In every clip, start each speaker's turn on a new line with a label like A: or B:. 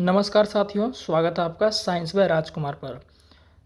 A: नमस्कार साथियों, स्वागत है आपका साइंस बाय राजकुमार पर।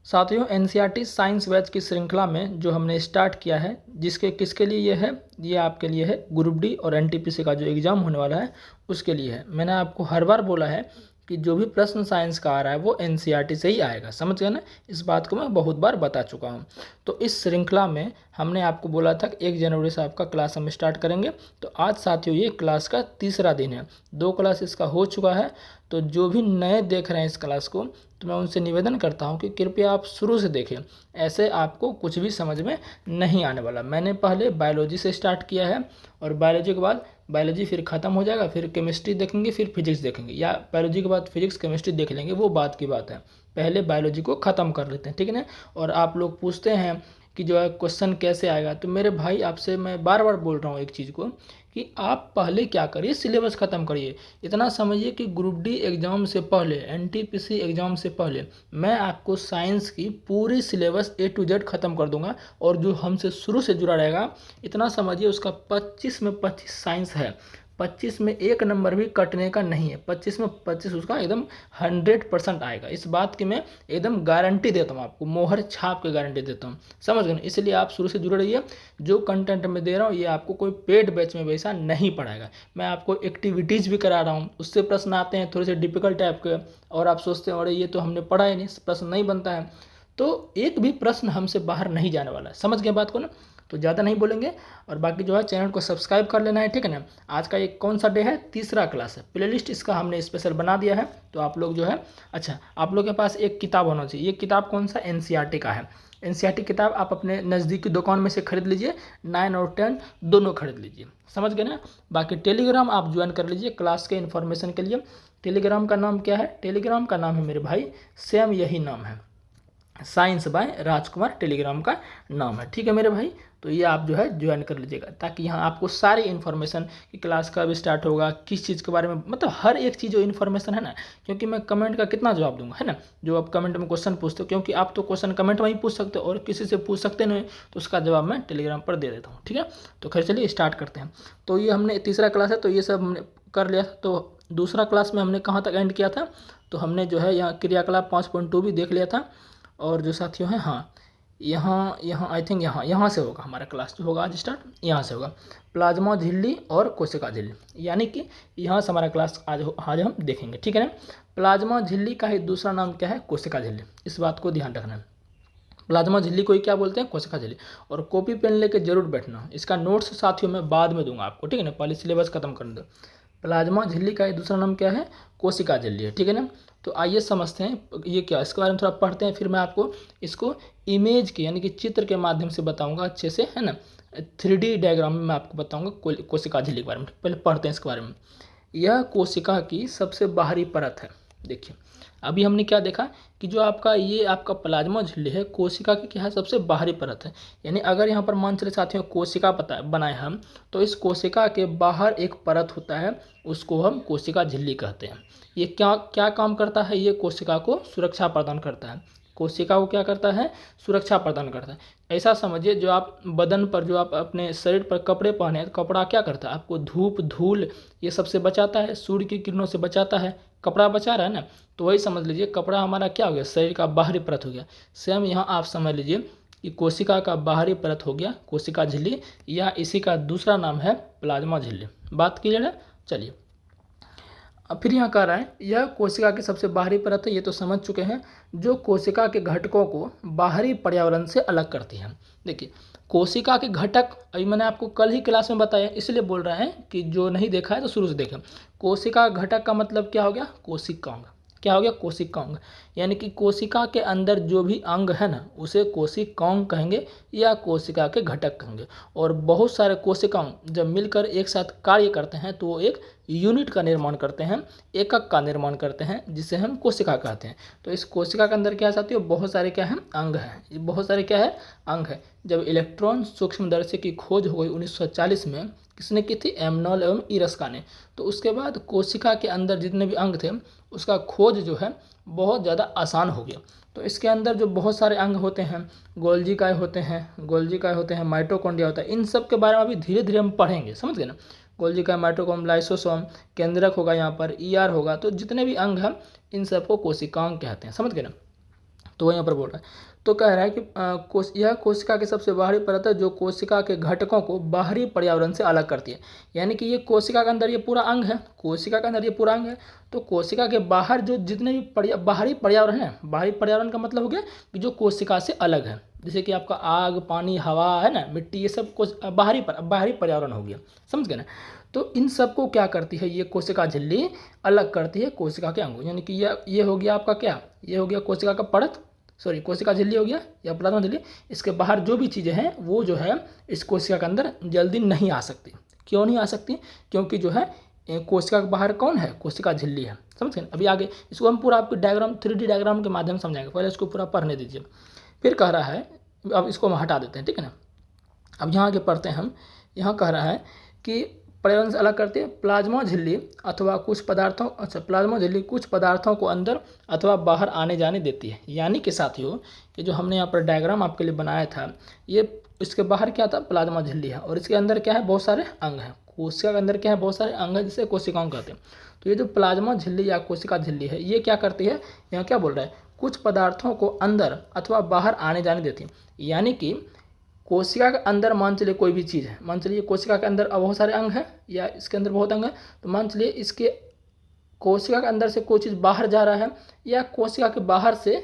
A: साथियों, एनसीईआरटी साइंस बैच की श्रृंखला में जो हमने स्टार्ट किया है, जिसके किसके लिए ये है, ये आपके लिए है ग्रुप डी और एनटीपीसी का जो एग्ज़ाम होने वाला है उसके लिए है। मैंने आपको हर बार बोला है कि जो भी प्रश्न साइंस का आ रहा है वो एनसीईआरटी से ही आएगा, समझ गए ना। इस बात को मैं बहुत बार बता चुका हूँ। तो इस श्रृंखला में हमने आपको बोला था कि 1 जनवरी से आपका क्लास हम स्टार्ट करेंगे। तो आज साथियों ये क्लास का तीसरा दिन है, 2 क्लास इसका हो चुका है। तो जो भी नए देख रहे हैं इस क्लास को, तो मैं उनसे निवेदन करता हूं कि कृपया आप शुरू से देखें, ऐसे आपको कुछ भी समझ में नहीं आने वाला। मैंने पहले बायोलॉजी से स्टार्ट किया है और बायोलॉजी के बाद बायोलॉजी फिर ख़त्म हो जाएगा, फिर केमिस्ट्री देखेंगे, फिर फिजिक्स देखेंगे, या बायोलॉजी के बाद फिजिक्स केमिस्ट्री देख लेंगे, वो बात की बात है। पहले बायोलॉजी को ख़त्म कर लेते हैं, ठीक है ना। और आप लोग पूछते हैं कि जो है क्वेश्चन कैसे आएगा, तो मेरे भाई आपसे मैं बार बार बोल रहा हूँ एक चीज़ को कि आप पहले क्या करिए, सिलेबस ख़त्म करिए। इतना समझिए कि ग्रुप डी एग्ज़ाम से पहले, एनटीपीसी एग्ज़ाम से पहले मैं आपको साइंस की पूरी सिलेबस A to Z ख़त्म कर दूंगा। और जो हमसे शुरू से जुड़ा रहेगा, इतना समझिए उसका 25 में 25 साइंस है। 25 में एक नंबर भी कटने का नहीं है। 25 में 25 उसका एकदम 100% आएगा। इस बात की मैं एकदम गारंटी देता हूँ, आपको मोहर छाप के गारंटी देता हूँ, समझ गए। इसलिए आप शुरू से जुड़े रहिए। जो कंटेंट मैं दे रहा हूँ ये आपको कोई पेड बैच में वैसा नहीं पढ़ाएगा। मैं आपको एक्टिविटीज़ भी करा रहा हूँ, उससे प्रश्न आते हैं थोड़े से डिफिकल्ट टाइप के, और आप सोचते हैं अरे ये तो हमने पढ़ा ही नहीं, प्रश्न नहीं बनता है। तो एक भी प्रश्न हमसे बाहर नहीं जाने वाला है, समझ गए बात को ना। तो ज़्यादा नहीं बोलेंगे, और बाकी जो है चैनल को सब्सक्राइब कर लेना है, ठीक है ना। आज का एक कौन सा डे है, तीसरा क्लास है। प्लेलिस्ट इसका हमने स्पेशल बना दिया है, तो आप लोग जो है, अच्छा आप लोग के पास एक किताब होना चाहिए। ये किताब कौन सा, एनसीईआरटी का है। एनसीईआरटी किताब आप अपने नज़दीकी दुकान में से खरीद लीजिए, 9 और 10 दोनों खरीद लीजिए, समझ गए ना। बाकी टेलीग्राम आप ज्वाइन कर लीजिए क्लास के इन्फॉर्मेशन के लिए। टेलीग्राम का नाम क्या है, टेलीग्राम का नाम है मेरे भाई, सेम यही नाम है, साइंस बाय राजकुमार टेलीग्राम का नाम है, ठीक है मेरे भाई। तो ये आप जो है ज्वाइन कर लीजिएगा, ताकि यहाँ आपको सारी इन्फॉर्मेशन कि क्लास कब स्टार्ट होगा, किस चीज़ के बारे में, मतलब हर एक चीज़ जो इन्फॉर्मेशन है ना। क्योंकि मैं कमेंट का कितना जवाब दूंगा, है ना। जो आप कमेंट में क्वेश्चन पूछते हो, क्योंकि आप तो क्वेश्चन कमेंट में ही पूछ सकते हो और किसी से पूछ सकते नहीं, तो उसका जवाब मैं टेलीग्राम पर दे देता हूँ, ठीक है। तो खैर चलिए स्टार्ट करते हैं। तो ये हमने तीसरा क्लास है, तो ये सब हमने कर लिया था। तो दूसरा क्लास में हमने कहाँ तक एंड किया था, तो हमने जो है यहाँ क्रियाकलाप 5.2 भी देख लिया था। और जो साथियों हैं, हाँ यहाँ यहाँ आई थिंक यहाँ से होगा हमारा क्लास जो होगा आज स्टार्ट, यहाँ से होगा प्लाज्मा झिल्ली और कोशिका झिल्ली, यानी कि यहाँ से हमारा क्लास आज हम देखेंगे, ठीक है ना। प्लाज्मा झिल्ली का ही दूसरा नाम क्या है, कोशिका झिल्ली, इस बात को ध्यान रखना है। प्लाज्मा झिल्ली को ही क्या बोलते हैं, कोशिका झिल्ली। और कॉपी पेन लेके जरूर बैठना, इसका नोट्स साथियों मैं बाद में दूंगा आपको, ठीक है ना, पहले सिलेबस खत्म कर दो। प्लाज्मा झिल्ली का दूसरा नाम क्या है, कोशिका झिल्ली है, ठीक है ना। तो आइए समझते हैं ये क्या, इसके बारे में थोड़ा पढ़ते हैं, फिर मैं आपको इसको इमेज के यानी कि चित्र के माध्यम से बताऊंगा अच्छे से, है ना। 3D डायग्राम में मैं आपको बताऊंगा कोशिका झिल्ली के बारे में। पहले पढ़ते हैं इसके बारे में। यह कोशिका की सबसे बाहरी परत है। देखिए अभी हमने क्या देखा कि जो आपका ये आपका प्लाज्मा झिल्ली है, कोशिका की क्या है, सबसे बाहरी परत है। यानी अगर यहाँ पर मान चले साथियों कोशिका पता बनाए हम, तो इस कोशिका के बाहर एक परत होता है, उसको हम कोशिका झिल्ली कहते हैं। ये क्या क्या काम करता है, ये कोशिका को सुरक्षा प्रदान करता है। कोशिका को क्या करता है, सुरक्षा प्रदान करता है। ऐसा समझिए जो आप बदन पर, जो आप अपने शरीर पर कपड़े पहने हैं, कपड़ा क्या करता है, आपको धूप धूल ये सबसे बचाता है, सूर्य की किरणों से बचाता है, कपड़ा बचा रहा है ना। तो वही समझ लीजिए कपड़ा हमारा क्या हो गया, शरीर का बाहरी परत हो गया। सेम यहाँ आप समझ लीजिए कि कोशिका का बाहरी परत हो गया कोशिका झिल्ली, या इसी का दूसरा नाम है प्लाज्मा झिल्ली। बात क्लियर है, चलिए। अब फिर यहाँ कह रहा है यह कोशिका की सबसे बाहरी परत है, ये तो समझ चुके हैं, जो कोशिका के घटकों को बाहरी पर्यावरण से अलग करती है। देखिए कोशिका के घटक अभी मैंने आपको कल ही क्लास में बताया, इसलिए बोल रहे हैं कि जो नहीं देखा है तो शुरू से देखें। कोशिका घटक का मतलब क्या हो गया, कोशिकांग। क्या हो गया, कोशिकांग। यानी कि कोशिका के अंदर जो भी अंग है ना, उसे कोशिकांग कहेंगे या कोशिका के घटक कहेंगे। और बहुत सारे कोशिकांग जब मिलकर एक साथ कार्य करते हैं तो वो एक यूनिट का निर्माण करते हैं, एकक का निर्माण करते हैं, जिसे हम कोशिका कहते हैं। तो इस कोशिका के अंदर क्या साथियों, बहुत सारे क्या हैं, अंग हैं, बहुत सारे क्या है, अंग है। जब इलेक्ट्रॉन सूक्ष्मदर्शी की खोज हो गई 1940 में, किसने की थी, एमनॉल एवं इरस्का ने। तो उसके बाद कोशिका के अंदर जितने भी अंग थे उसका खोज जो है बहुत ज़्यादा आसान हो गया। तो इसके अंदर जो बहुत सारे अंग होते हैं, गोल्जी काय होते हैं, माइटोकॉन्ड्रिया होता है, इन सब के बारे में अभी धीरे धीरे हम पढ़ेंगे, समझ गए ना। गोल्जी का माइटोकॉम, लाइसोसोम, केंद्रक होगा, यहाँ पर ER होगा। तो जितने भी अंग हैं इन सबको कोशिकाओं कहते हैं, समझ गए ना। तो वो यहाँ पर बोल रहा है, तो कह रहा है कि यह कोशिका की सबसे बाहरी परत है जो कोशिका के घटकों को बाहरी पर्यावरण से अलग करती है। यानी कि ये कोशिका के अंदर ये पूरा अंग है, कोशिका के अंदर ये पूरा अंग है। तो कोशिका के बाहर जो जितने भी बाहरी पर्यावरण है, बाहरी पर्यावरण का मतलब हो गया कि जो कोशिका से अलग है, जैसे कि आपका आग, पानी, हवा है ना, मिट्टी, ये सब बाहरी पर्यावरण हो गया, समझ गए ना। तो इन सबको क्या करती है ये कोशिका झिल्ली, अलग करती है कोशिका के अंगों। यानी कि ये हो गया आपका क्या, ये हो गया कोशिका का परत, सॉरी कोशिका झिल्ली हो गया या प्लाज्मा झिल्ली। इसके बाहर जो भी चीज़ें हैं वो जो है इस कोशिका के अंदर जल्दी नहीं आ सकती। क्यों नहीं आ सकती? क्योंकि जो है कोशिका के बाहर कौन है, कोशिका झिल्ली है, समझ गए। अभी आगे इसको हम पूरा आपको डायग्राम 3D डायग्राम के माध्यम से समझाएंगे, पहले इसको पूरा पढ़ने दीजिए। फिर कह रहा है, अब इसको हम हटा देते हैं, ठीक है ना। अब यहाँ आगे पढ़ते हैं हम। यहाँ कह रहा है कि पर्यावरण से अलग करती है प्लाज्मा झिल्ली अथवा कुछ पदार्थों, अच्छा प्लाज्मा झिल्ली कुछ पदार्थों को अंदर अथवा बाहर आने जाने देती है। यानी कि साथियों ये जो हमने यहाँ पर डायग्राम आपके लिए बनाया था, ये इसके बाहर क्या था, प्लाज्मा झिल्ली है, और इसके अंदर क्या है, बहुत सारे अंग हैं। कोशिका के अंदर क्या है, बहुत सारे अंग हैं जिसे कोशिकाओं कहते हैं। तो ये जो प्लाज्मा झिल्ली या कोशिका झिल्ली है, ये क्या करती है, यहाँ क्या बोल रहा है, कुछ पदार्थों को अंदर अथवा बाहर आने जाने देती है। यानी कि कोशिका के अंदर मान चलिए कोई भी चीज़ है, मान चलिए कोशिका के अंदर बहुत सारे अंग हैं या इसके अंदर बहुत अंग है, तो मान चलिए इसके कोशिका के अंदर से कोई चीज़ बाहर जा रहा है या कोशिका के बाहर से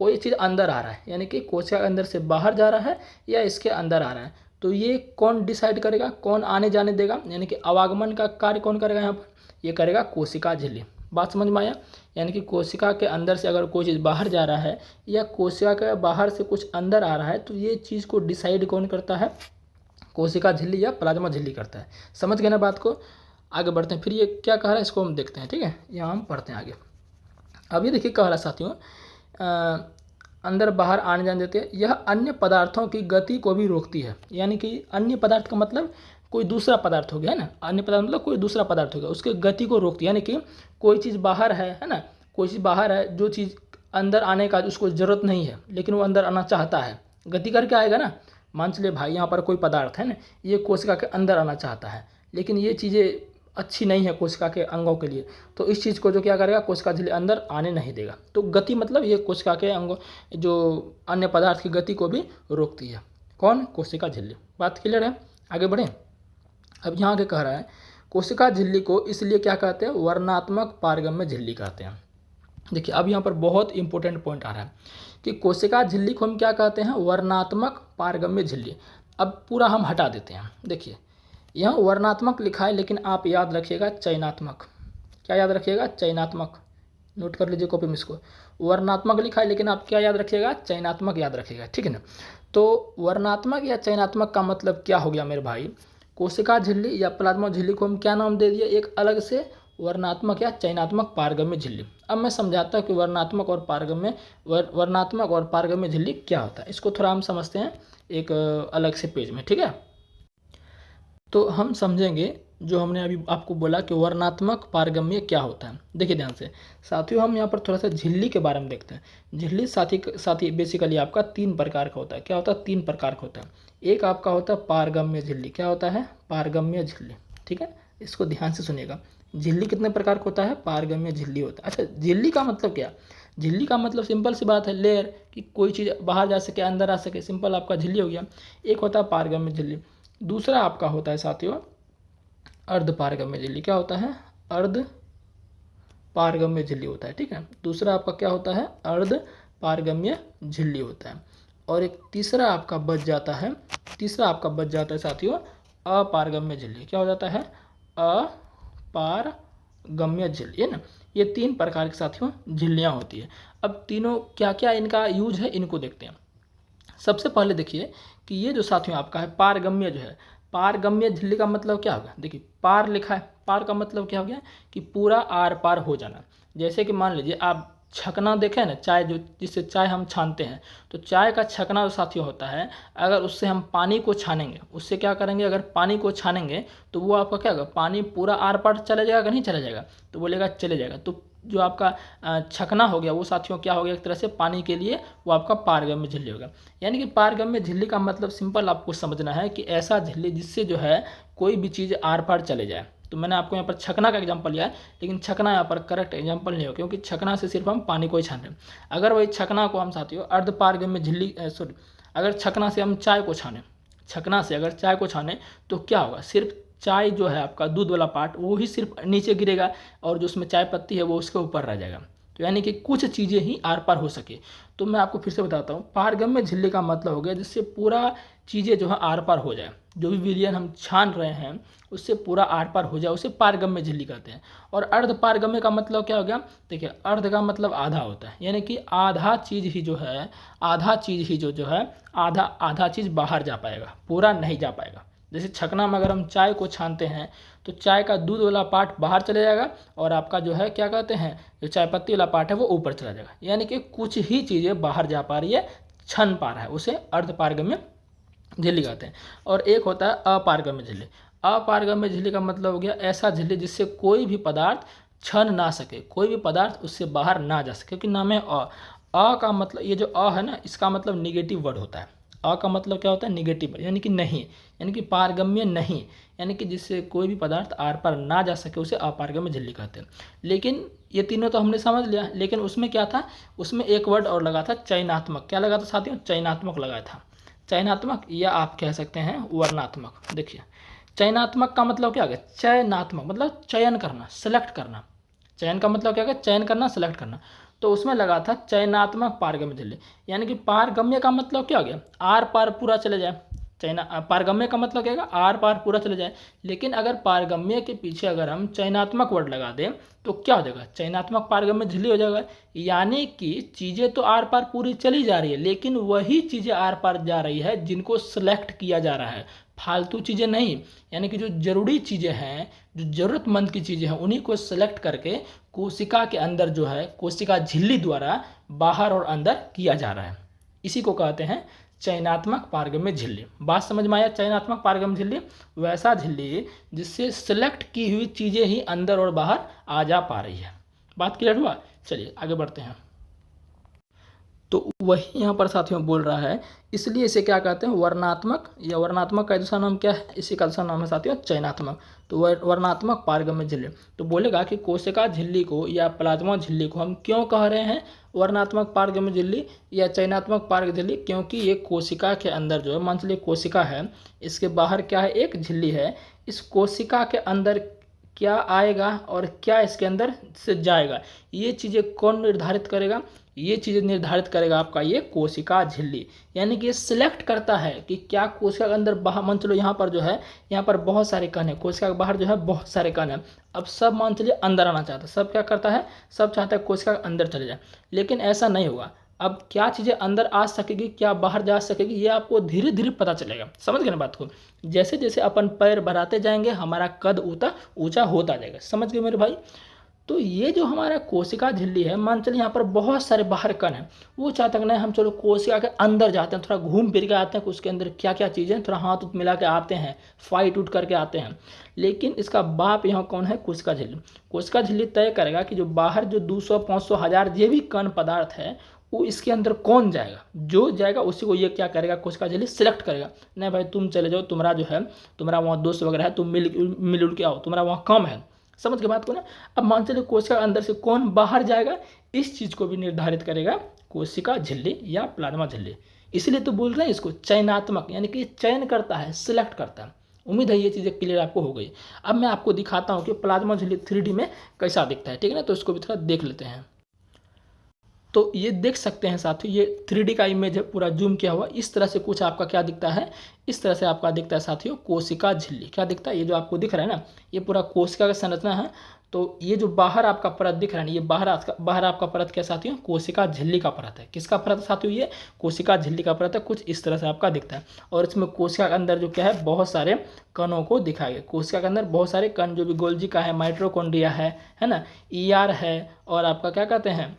A: कोई चीज़ अंदर आ रहा है, यानी कि कोशिका के अंदर से बाहर जा रहा है या इसके अंदर आ रहा है, तो ये कौन डिसाइड करेगा, कौन आने जाने देगा, यानी कि आवागमन का कार्य कौन करेगा यहाँ पर, ये करेगा कोशिका झिल्ली। बात समझ में आया। यानी कि कोशिका के अंदर से अगर कोई चीज़ बाहर जा रहा है या कोशिका के बाहर से कुछ अंदर आ रहा है, तो ये चीज़ को डिसाइड कौन करता है, कोशिका झिल्ली या प्लाज्मा झिल्ली करता है। समझ गए ना बात को। आगे बढ़ते हैं, फिर ये क्या कह रहा है इसको हम देखते हैं, ठीक है। यहाँ हम पढ़ते हैं आगे। अब ये देखिए कह रहा है साथियों, अंदर बाहर आने जाने देते हैं, यह अन्य पदार्थों की गति को भी रोकती है। यानी कि अन्य पदार्थ का मतलब कोई दूसरा पदार्थ हो गया है ना, अन्य पदार्थ मतलब कोई दूसरा पदार्थ हो गया, उसके गति को रोकती है। यानी कि कोई चीज़ बाहर है ना, कोई चीज़ बाहर है, जो चीज़ अंदर आने का उसको ज़रूरत नहीं है लेकिन वो अंदर आना चाहता है, गति करके आएगा ना। मान चलिए भाई यहाँ पर कोई पदार्थ है ना, ये कोशिका के अंदर आना चाहता है, लेकिन ये चीज़ें अच्छी नहीं है कोशिका के अंगों के लिए, तो इस चीज़ को जो क्या करेगा, कोशिका झिल्ली अंदर आने नहीं देगा। तो गति मतलब ये कोशिका के अंगों, जो अन्य पदार्थ की गति को भी रोकती है। कौन, कोशिका झिल्ली। बात क्लियर है। आगे बढ़ें। अब यहाँ आगे कह रहा है, कोशिका झिल्ली को इसलिए क्या कहते हैं, वर्णात्मक पारगम्य झिल्ली कहते हैं। देखिए अब यहाँ पर बहुत इंपॉर्टेंट पॉइंट आ रहा है कि कोशिका झिल्ली को हम क्या कहते हैं, वर्णात्मक पारगम्य झिल्ली। अब पूरा हम हटा देते हैं। देखिए यहाँ वर्णात्मक लिखा है, लेकिन आप याद रखिएगा चयनात्मक। क्या याद रखिएगा, चयनात्मक। नोट कर लीजिए कॉपी में इसको। वर्णात्मक लिखा है लेकिन आप क्या याद रखिएगा, चयनात्मक याद रखिएगा, ठीक है ना। तो वर्णात्मक या चयनात्मक का मतलब क्या हो गया मेरे भाई, कोशिका झिल्ली या प्लाज्मा झिल्ली को हम क्या नाम दे दिए एक अलग से, वर्णात्मक या चयनात्मक पारगम्य झिल्ली। अब मैं समझाता हूँ कि वर्णात्मक और पारगम्य झिल्ली क्या होता है। इसको थोड़ा हम समझते हैं एक अलग से पेज में, ठीक है। तो हम समझेंगे जो हमने अभी आपको बोला कि वर्णात्मक पारगम्य क्या होता है। देखिए ध्यान से साथियों, हम यहाँ पर थोड़ा सा झिल्ली के बारे में देखते हैं। झिल्ली साथी बेसिकली आपका 3 प्रकार का होता है। क्या होता है, 3 प्रकार का होता है। एक आपका होता है पारगम्य झिल्ली। क्या होता है, पारगम्य झिल्ली, ठीक है। इसको ध्यान से सुनिएगा। झिल्ली कितने प्रकार का होता है, पारगम्य झिल्ली होता है। अच्छा झिल्ली का मतलब क्या, झिल्ली का मतलब सिंपल सी बात है, लेयर, कि कोई चीज़ बाहर जा सके अंदर आ सके, सिंपल आपका झिल्ली हो गया। एक होता है पारगम्य झिल्ली। दूसरा आपका होता है साथियों अर्ध पारगम्य झिल्ली। क्या होता है, अर्ध पारगम्य झिल्ली होता है, ठीक है। दूसरा आपका क्या होता है, अर्ध पारगम्य झिल्ली होता है। और एक तीसरा आपका बच जाता है, साथियों अपारगम्य झिल्ली। क्या हो जाता है, अपारगम्य झिल्ली, है ना। ये 3 प्रकार के साथियों झिल्लियाँ होती है। अब तीनों क्या क्या इनका यूज है, इनको देखते हैं। सबसे पहले देखिए कि ये जो साथियों आपका है पारगम्य जो है, पारगम्य झिल्ली का मतलब क्या होगा। देखिए पार लिखा है, पार का मतलब क्या हो गया कि पूरा आर पार हो जाना। जैसे कि मान लीजिए आप छकना देखें ना, चाय जो जिससे चाय हम छानते हैं, तो चाय का छकना जो साथियों होता है, अगर उससे हम पानी को छानेंगे, उससे क्या करेंगे, अगर पानी को छानेंगे तो वो आपका क्या होगा, पानी पूरा आर पार चला जाएगा कि नहीं चला जाएगा, तो बोलेगा चले जाएगा। तो जो आपका छकना हो गया वो साथियों क्या हो गया, एक तरह से पानी के लिए वो आपका पारगम्य झिल्ली होगा। यानी कि पारगम्य झिल्ली का मतलब सिंपल आपको समझना है कि ऐसा झिल्ली जिससे जो है कोई भी चीज़ आर पार चले जाए। तो मैंने आपको यहाँ पर छकना का एग्जांपल लिया है, लेकिन छकना यहाँ पर करेक्ट एग्जांपल नहीं हो, क्योंकि छकना से सिर्फ हम पानी को ही छान रहे हैं। अगर वही छकना को हम साथियों अर्ध पारगम्य झिल्ली सॉरी, अगर छकना से हम चाय को छाने, छकना से अगर चाय को छाने तो क्या होगा, सिर्फ चाय जो है आपका दूध वाला पार्ट वो ही सिर्फ नीचे गिरेगा और जो उसमें चाय पत्ती है वो उसके ऊपर रह जाएगा। तो यानी कि कुछ चीज़ें ही आर पार हो सके। तो मैं आपको फिर से बताता हूँ, पारगम्य झिल्ली का मतलब हो गया जिससे पूरा चीज़ें जो है आर पार हो जाए, जो भी विलयन हम छान रहे हैं उससे पूरा आर पार हो जाए, उसे पारगम्य झिल्ली कहते हैं। और अर्ध पारगम्य का मतलब क्या हो गया, देखिए अर्ध का मतलब आधा होता है, यानी कि आधा चीज़ ही जो है, आधा चीज़ ही जो है, आधा आधा चीज़ बाहर जा पाएगा, पूरा नहीं जा पाएगा। जैसे छकना में अगर हम चाय को छानते हैं तो चाय का दूध वाला पार्ट बाहर चले जाएगा और आपका जो है क्या कहते हैं, जो चाय पत्ती वाला पार्ट है वो ऊपर चला जाएगा। यानी कि कुछ ही चीज़ें बाहर जा पा रही है, छन पा रहा है, उसे अर्ध पारगम्य झिल्ली कहते हैं। और एक होता है अपारगम्य झिल्ली। अपारगम्य झिल्ली का मतलब हो गया ऐसा झिल्ली जिससे कोई भी पदार्थ छन ना सके, कोई भी पदार्थ उससे बाहर ना जा सके, क्योंकि नाम है अ का मतलब, ये जो अ है ना, इसका मतलब निगेटिव वर्ड होता है। अ का मतलब क्या होता है, निगेटिव वर्ड, यानी कि नहीं, यानी कि पारगम्य नहीं, यानी कि जिससे कोई भी पदार्थ आर पार ना जा सके उसे अपारगम्य झिल्ली कहते हैं। लेकिन ये तीनों तो हमने समझ लिया, लेकिन उसमें क्या था, उसमें एक वर्ड और लगा था चयनात्मक। क्या लगा था साथियों, चयनात्मक लगा था। चयनात्मक या आप कह सकते हैं वर्णात्मक। देखिए चयनात्मक का मतलब क्या है, चयनात्मक मतलब चयन करना, सेलेक्ट करना। चयन का मतलब क्या है, चयन करना, सेलेक्ट करना। तो उसमें लगा था चयनात्मक पारगम्य झिल्ली, यानी कि पारगम्य का मतलब क्या हो गया, आर पार पूरा चले जाए। चयना पारगम्य का मतलब क्या है, आर पार पूरा चले जाए। लेकिन अगर पारगम्य के पीछे अगर हम चयनात्मक वर्ड लगा दें तो क्या हो जाएगा, चयनात्मक पारगम्य झिल्ली हो जाएगा। यानी कि चीज़ें तो आर पार पूरी चली जा रही है, लेकिन वही चीज़ें आर पार जा रही है जिनको सेलेक्ट किया जा रहा है, फालतू चीज़ें नहीं। यानी कि जो ज़रूरी चीज़ें हैं, जो ज़रूरतमंद की चीज़ें हैं, उन्हीं को सेलेक्ट करके कोशिका के अंदर जो है, कोशिका झिल्ली द्वारा बाहर और अंदर किया जा रहा है। इसी को कहते हैं चयनात्मक पारगम्य झिल्ली। बात समझ में आया, चयनात्मक पारगम्य झिल्ली वैसा झिल्ली जिससे सेलेक्ट की हुई चीज़ें ही अंदर और बाहर आ जा पा रही है। बात क्लियर हुआ, चलिए आगे बढ़ते हैं। तो वही यहाँ पर साथियों बोल रहा है, इसलिए इसे क्या कहते हैं, वर्णात्मक, या वर्णात्मक का दूसरा नाम क्या है, इसी का दूसरा नाम है साथियों चयनात्मक। तो वर्णात्मक पारगम्य झिल्ली। तो बोलेगा कि कोशिका झिल्ली को या प्लाज्मा झिल्ली को हम क्यों कह रहे हैं वर्णात्मक पारगम्य झिल्ली या चयनात्मक पारगम्य झिल्ली, क्योंकि ये कोशिका के अंदर जो है, मान चलिए कोशिका है, इसके बाहर क्या है, एक झिल्ली है, इस कोशिका के अंदर क्या आएगा और क्या इसके अंदर से जाएगा, ये चीज़ें कौन निर्धारित करेगा, ये चीज़ें निर्धारित करेगा आपका ये कोशिका झिल्ली। यानी कि ये सिलेक्ट करता है कि क्या कोशिका के अंदर बाहर, मान चलो यहाँ पर जो है, यहाँ पर बहुत सारे कण है, कोशिका के बाहर जो है बहुत सारे कण है। अब सब मान चलिए अंदर आना चाहता है, सब क्या करता है, सब चाहता है कोशिका के अंदर चले जाए, लेकिन ऐसा नहीं होगा। अब क्या चीज़ें अंदर आ सकेगी, क्या बाहर जा सकेगी, ये आपको धीरे धीरे पता चलेगा। समझ गए ना बात को, जैसे जैसे अपन पैर बढ़ाते जाएंगे हमारा कद ऊंचा होता जाएगा। समझ गए मेरे भाई। तो ये जो हमारा कोशिका झिल्ली है, मान चलिए यहाँ पर बहुत सारे बाहर कण हैं, वो चाहते हैं नहीं हम चलो कोशिका के अंदर जाते हैं, थोड़ा घूम फिर के आते हैं कि उसके अंदर क्या क्या चीज़ें, थोड़ा हाथ उत मिला के आते हैं, फाइट उठ करके आते हैं। लेकिन इसका बाप यहाँ कौन है, कोशिका झिल्ली। कोशिका झिल्ली तय करेगा कि जो बाहर जो 200, 500, 1000 जो भी कण पदार्थ है वो इसके अंदर कौन जाएगा, जो जाएगा उसी को ये क्या करेगा, कोशिका झिल्ली सिलेक्ट करेगा। नहीं भाई तुम चले जाओ, तुम्हारा जो है, तुम्हारा वहाँ दोस्त वगैरह है, तुम मिल के आओ, तुम्हारा वहाँ कम है। समझ के बात को ना। अब मान चलिए कोशिका अंदर से कौन बाहर जाएगा, इस चीज़ को भी निर्धारित करेगा कोशिका झिल्ली या प्लाज्मा झिल्ली। इसलिए तो बोल रहे हैं इसको चयनात्मक, यानी कि चयन करता है, सिलेक्ट करता है। उम्मीद है ये चीज़ें क्लियर आपको हो गई। अब मैं आपको दिखाता हूँ कि प्लाज्मा झिल्ली 3D में कैसा दिखता है, ठीक है ना। तो इसको भी थोड़ा देख लेते हैं। तो ये देख सकते हैं साथियों, ये 3D का इमेज है, पूरा जूम किया हुआ। इस तरह से कुछ आपका क्या दिखता है, इस तरह से आपका दिखता है साथियों कोशिका झिल्ली। क्या दिखता है, ये जो आपको दिख रहा है ना, ये पूरा कोशिका का संरचना है। तो ये जो बाहर आपका परत दिख रहा है, ये बाहर आपका परत क्या साथियों, कोशिका झिल्ली का परत है। किसका परत है साथियों, ये कोशिका झिल्ली का परत है। कुछ इस तरह से आपका दिखता है। और इसमें कोशिका के अंदर जो क्या है, बहुत सारे कणों को दिखाया गया। कोशिका के अंदर बहुत सारे कण, जो भी गोल्जी का है, माइटोकॉन्ड्रिया है ना, ER है, और आपका क्या कहते हैं,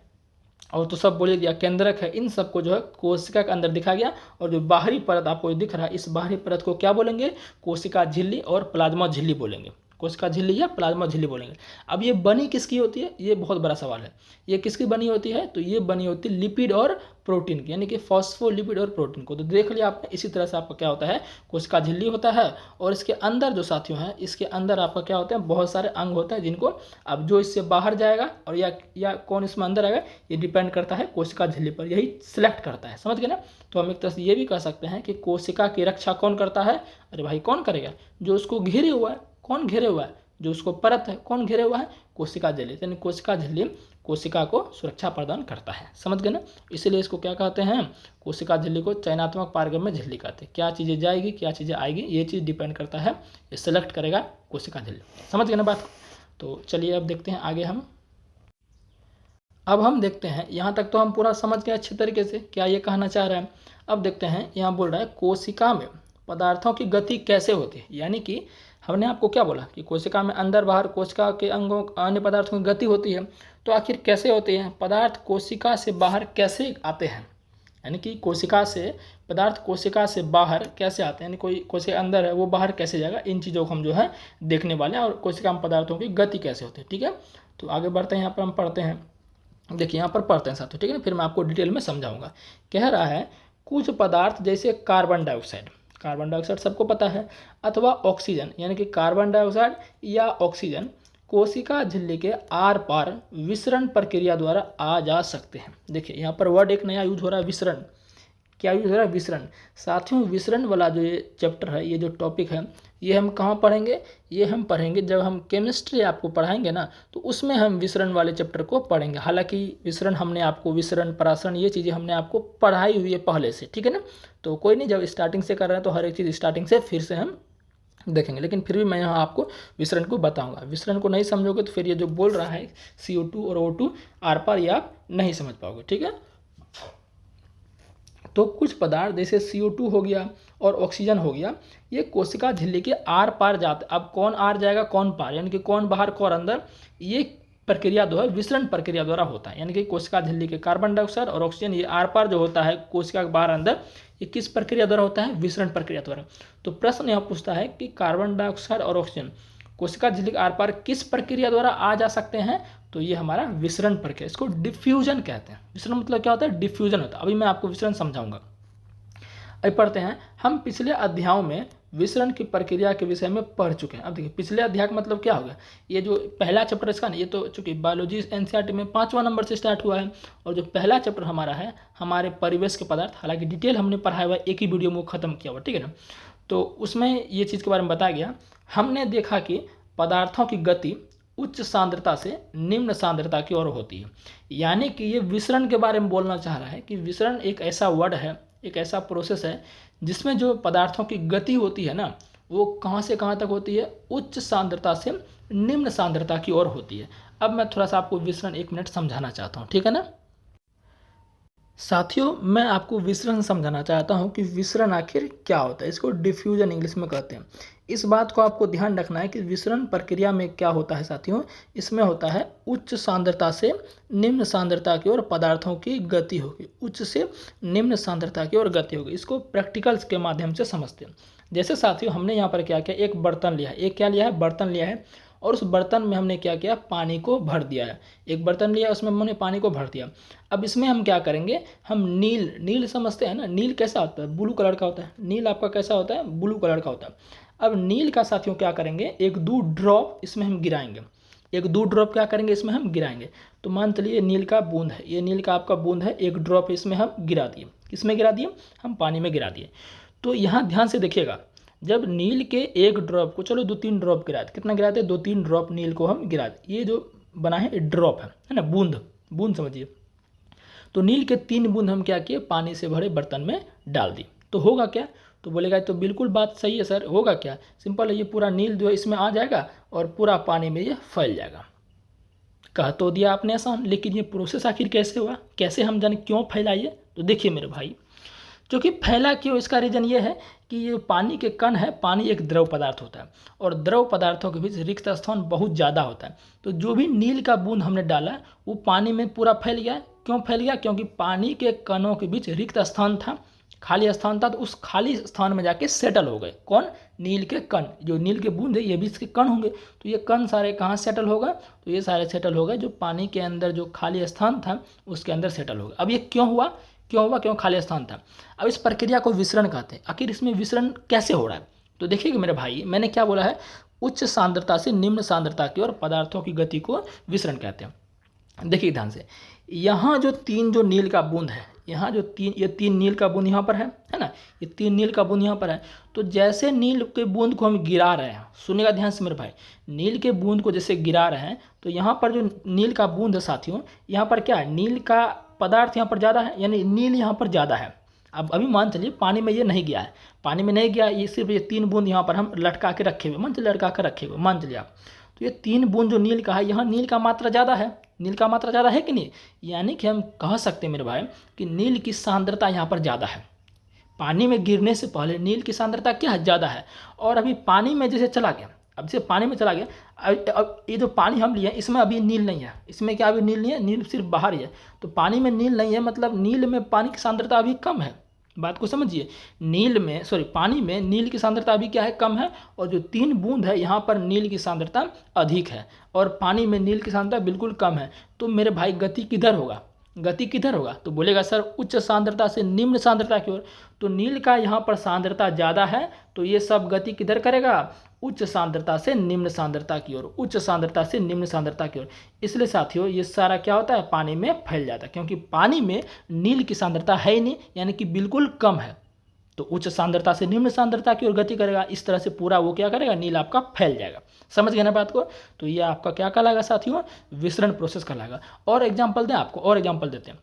A: और तो सब बोल दिया, केंद्रक है, इन सबको जो है कोशिका के अंदर दिखा गया। और जो बाहरी परत आपको दिख रहा है, इस बाहरी परत को क्या बोलेंगे? कोशिका झिल्ली और प्लाज्मा झिल्ली बोलेंगे। कोशिका झिल्ली या प्लाज्मा झिल्ली बोलेंगे। अब ये बनी किसकी होती है? ये बहुत बड़ा सवाल है। ये किसकी बनी होती है? तो ये बनी होती है लिपिड और प्रोटीन की, यानी कि फॉस्फोलिपिड और प्रोटीन को। तो देख लिया आपने, इसी तरह से आपका क्या होता है? कोशिका झिल्ली होता है। और इसके अंदर जो साथियों है, इसके अंदर आपका क्या होता है? बहुत सारे अंग होते हैं, जिनको अब जो इससे बाहर जाएगा और या कौन इसमें अंदर आएगा, ये डिपेंड करता है कोशिका झिल्ली पर, यही सिलेक्ट करता है। समझ गए ना? तो हम एक तरह से ये भी कह सकते हैं कि कोशिका की रक्षा कौन करता है? अरे भाई कौन करेगा? जो उसको घेरे हुआ है। कौन घेरे हुआ है? जो उसको परत है, कौन घेरे हुआ है? कोशिका झिल्ली। यानी कोशिका झिल्ली कोशिका को सुरक्षा प्रदान करता है। समझ गए ना? इसीलिए इसको क्या कहते हैं? कोशिका झिल्ली को चयनात्मक पारगम्य झिल्ली कहते हैं। क्या चीज़ें जाएगी, क्या चीज़ें आएगी, ये चीज़ डिपेंड करता है, ये सेलेक्ट करेगा कोशिका झिल्ली। समझ गए ना बात? तो चलिए अब देखते हैं आगे हम। अब हम देखते हैं, यहाँ तक तो हम पूरा समझ गए अच्छे तरीके से क्या ये कहना चाह रहा है। अब देखते हैं, यहाँ बोल रहा है कोशिका में पदार्थों की गति कैसे होती है। यानी कि हमने आपको क्या बोला कि कोशिका में अंदर बाहर कोशिका के अंगों अन्य पदार्थों की गति होती है। तो आखिर कैसे होती है? पदार्थ कोशिका से बाहर कैसे आते हैं? यानी कि कोशिका से पदार्थ कोशिका से बाहर कैसे आते हैं, यानी कोई कोशिका अंदर है वो बाहर कैसे जाएगा, इन चीज़ों को हम जो है देखने वाले हैं। और कोशिका में पदार्थों की गति कैसे होती है। ठीक है, तो आगे बढ़ते हैं। यहाँ पर हम पढ़ते हैं, देखिए यहाँ पर पढ़ते हैं साथियों, ठीक है ना, फिर मैं आपको डिटेल में समझाऊंगा। कह रहा है कुछ पदार्थ जैसे कार्बन डाइऑक्साइड सबको पता है, अथवा ऑक्सीजन, यानी कि कार्बन डाइऑक्साइड या ऑक्सीजन कोशिका झिल्ली के आर पार विसरण प्रक्रिया द्वारा आ जा सकते हैं। देखिए यहाँ पर वर्ड एक नया यूज हो रहा है, विसरण। क्या यूज हो रहा है? विसरण। साथियों विसरण वाला जो ये चैप्टर है, ये जो टॉपिक है, ये हम कहाँ पढ़ेंगे? ये हम पढ़ेंगे जब हम केमिस्ट्री आपको पढ़ाएंगे ना, तो उसमें हम विसरण वाले चैप्टर को पढ़ेंगे। हालांकि विसरण हमने आपको, विसरण परासरण ये चीज़ें हमने आपको पढ़ाई हुई है पहले से, ठीक है ना। तो कोई नहीं, जब स्टार्टिंग से कर रहे हैं तो हर एक चीज़ स्टार्टिंग से फिर से हम देखेंगे। लेकिन फिर भी मैं यहाँ आपको विसरण को बताऊंगा। विसरण को नहीं समझोगे तो फिर ये जो बोल रहा है CO2 और O2 आर पार, ये आप नहीं समझ पाओगे। ठीक है, तो कुछ पदार्थ जैसे CO2 हो गया और ऑक्सीजन हो गया, ये कोशिका झिल्ली के आर पार जाते। अब कौन आर जाएगा, कौन पार, यानी कि कौन बाहर कौन अंदर, ये प्रक्रिया जो है विसरण प्रक्रिया द्वारा होता है। यानी कि कोशिका झिल्ली के कार्बन डाइऑक्साइड और ऑक्सीजन ये आर पार जो होता है कोशिका के बाहर अंदर, ये किस प्रक्रिया द्वारा होता है? विसरण प्रक्रिया द्वारा। तो प्रश्न यहाँ पूछता है कि कार्बन डाइऑक्साइड और ऑक्सीजन कोशिका झिल्ली के आर पार किस प्रक्रिया द्वारा आ जा सकते हैं? तो ये हमारा विसरण प्रक्रिया, इसको डिफ्यूजन कहते हैं। विसरण मतलब क्या होता है? डिफ्यूजन होता है। अभी मैं आपको विसरण समझाऊंगा। अभी पढ़ते हैं, हम पिछले अध्यायों में विसरण की प्रक्रिया के विषय में पढ़ चुके हैं। अब देखिए पिछले अध्याय का मतलब क्या होगा? ये जो पहला चैप्टर इसका ना, ये तो चूंकि बायोलॉजी NCERT में 5वां नंबर से स्टार्ट हुआ है, और जो पहला चैप्टर हमारा है हमारे परिवेश के पदार्थ, हालांकि डिटेल हमने पढ़ाया हुआ है, एक ही वीडियो में खत्म किया हुआ, ठीक है ना। तो उसमें ये चीज़ के बारे में बताया गया। हमने देखा कि पदार्थों की गति उच्च सांद्रता से निम्न सांद्रता की ओर होती है। यानी कि ये विसरण के बारे में बोलना चाह रहा है कि विसरण एक ऐसा वर्ड है, एक ऐसा प्रोसेस है जिसमें जो पदार्थों की गति होती है ना, वो कहाँ से कहाँ तक होती है? उच्च सांद्रता से निम्न सांद्रता की ओर होती है। अब मैं थोड़ा सा आपको विसरण 1 मिनट समझाना चाहता हूँ, ठीक है ना साथियों। मैं आपको विसरण समझाना चाहता हूँ कि विसरण आखिर क्या होता है। इसको डिफ्यूजन इंग्लिश में कहते हैं। इस बात को आपको ध्यान रखना है कि विसरण प्रक्रिया में क्या होता है साथियों, इसमें होता है उच्च सांद्रता से निम्न सांद्रता की ओर पदार्थों की गति होगी। उच्च से निम्न सांद्रता की ओर गति होगी। इसको प्रैक्टिकल्स के माध्यम से समझते हैं। जैसे साथियों हमने यहाँ पर क्या किया, एक बर्तन लिया है, एक क्या लिया है? बर्तन लिया है, और उस बर्तन में हमने क्या किया? पानी को भर दिया है। एक बर्तन लिया, उसमें हमने पानी को भर दिया। अब इसमें हम क्या करेंगे? हम नील समझते हैं ना, नील कैसा होता है? ब्लू कलर का होता है। नील आपका कैसा होता है? ब्लू कलर का होता है। अब नील का साथियों क्या करेंगे? 1-2 ड्रॉप इसमें हम गिराएंगे। 1-2 ड्रॉप क्या करेंगे? इसमें हम गिराएंगे। तो मान चलिए नील का बूंद है, ये नील का आपका बूंद है, 1 ड्रॉप इसमें हम गिरा दिए। किसमें गिरा दिए? हम पानी में गिरा दिए। तो यहाँ ध्यान से देखिएगा, जब नील के 1 ड्रॉप को, चलो 2-3 ड्रॉप गिरा दे, कितना गिराते? 2-3 ड्रॉप नील को हम गिरा दे। ये जो बना है ड्रॉप है ना, बूंद समझिए। तो नील के 3 बूंद हम क्या किए? पानी से भरे बर्तन में डाल दी। तो होगा क्या? तो बोलेगा तो बिल्कुल बात सही है सर, होगा क्या? सिंपल है, ये पूरा नील जो है इसमें आ जाएगा और पूरा पानी में ये फैल जाएगा। कह तो दिया आपने आसान, लेकिन ये प्रोसेस आखिर कैसे हुआ, कैसे हम जाने क्यों फैला ये? तो देखिए मेरे भाई, क्योंकि फैला क्यों, इसका रीजन ये है कि ये पानी के कण है। पानी एक द्रव पदार्थ होता है और द्रव पदार्थों के बीच रिक्त स्थान बहुत ज़्यादा होता है। तो जो भी नील का बूंद हमने डाला वो पानी में पूरा फैल गया। क्यों फैल गया? क्योंकि पानी के कणों के बीच रिक्त स्थान था, खाली स्थान था, तो उस खाली स्थान में जाके सेटल हो गए। कौन? नील के कण। जो नील के बूंद है ये भी इसके कण होंगे, तो ये कण सारे कहाँ सेटल होगा? तो ये सारे सेटल हो गए जो पानी के अंदर जो खाली स्थान था उसके अंदर सेटल हो गए। अब ये क्यों हुआ? क्यों खाली स्थान था? अब इस प्रक्रिया को विसरण कहते हैं। आखिर इसमें विसरण कैसे हो रहा है? तो देखिएगा मेरे भाई, मैंने क्या बोला है, उच्च सांद्रता से निम्न सांद्रता की ओर पदार्थों की गति को विसरण कहते हैं। देखिए ध्यान से, यहाँ जो तीन जो नील का बूंद है, यहाँ जो ये तीन नील का बूंद यहाँ पर है ना, ये तीन नील का बूंद यहाँ पर है। तो जैसे नील के बूंद को हम गिरा रहे हैं, सुनिएगा ध्यान से मेरे भाई, नील के बूंद को जैसे गिरा रहे हैं, तो यहाँ पर जो नील का बूंद है साथियों, यहाँ पर क्या है, नील का पदार्थ यहाँ पर ज़्यादा है, यानी नील यहाँ पर ज़्यादा है। अब अभी मान चलिए पानी में ये नहीं गया है, पानी में नहीं गया, ये सिर्फ ये तीन बूंद यहाँ पर हम लटका के रखे हुए, मान चलिए लटका कर रखे हुए, मान चलिए आप, तो ये तीन बूंद जो नील का है, यहाँ नील का मात्रा ज़्यादा है, नील का मात्रा ज़्यादा है कि नहीं? यानी कि हम कह सकते हैं मेरे भाई कि नील की सांद्रता यहाँ पर ज़्यादा है। पानी में गिरने से पहले नील की सांद्रता क्या है? ज़्यादा है। और अभी पानी में जैसे चला गया, अब जैसे पानी में चला गया, अब ये जो पानी हम लिए इसमें अभी नील नहीं है, इसमें क्या अभी नील नहीं है, नील सिर्फ बाहर ही है। तो पानी में नील नहीं है, मतलब नील में पानी की सांद्रता अभी कम है। बात को समझिए, पानी में नील की सांद्रता अभी क्या है? कम है। और जो तीन बूंद है यहाँ पर नील की सांद्रता अधिक है, और पानी में नील की सांद्रता बिल्कुल कम है। तो मेरे भाई गति किधर होगा? गति किधर होगा? तो बोलेगा सर उच्च सांद्रता से निम्न सांद्रता की ओर। तो नील का यहाँ पर सांद्रता ज़्यादा है, तो ये सब गति किधर करेगा? उच्च सांद्रता से निम्न सांद्रता की ओर, उच्च सांद्रता से निम्न सांद्रता की ओर। इसलिए साथियों ये सारा क्या होता है? पानी में फैल जाता है, क्योंकि पानी में नील की सांद्रता है ही नहीं, यानी कि बिल्कुल कम है। तो उच्च सांद्रता से निम्न सांद्रता की ओर गति करेगा, इस तरह से पूरा वो क्या करेगा? नील आपका फैल जाएगा। समझ गए ना बात को? तो ये आपका क्या कहलाएगा साथियों? विसरण प्रोसेस कहलाएगा। और एग्जाम्पल दें आपको, और एग्जाम्पल देते हैं।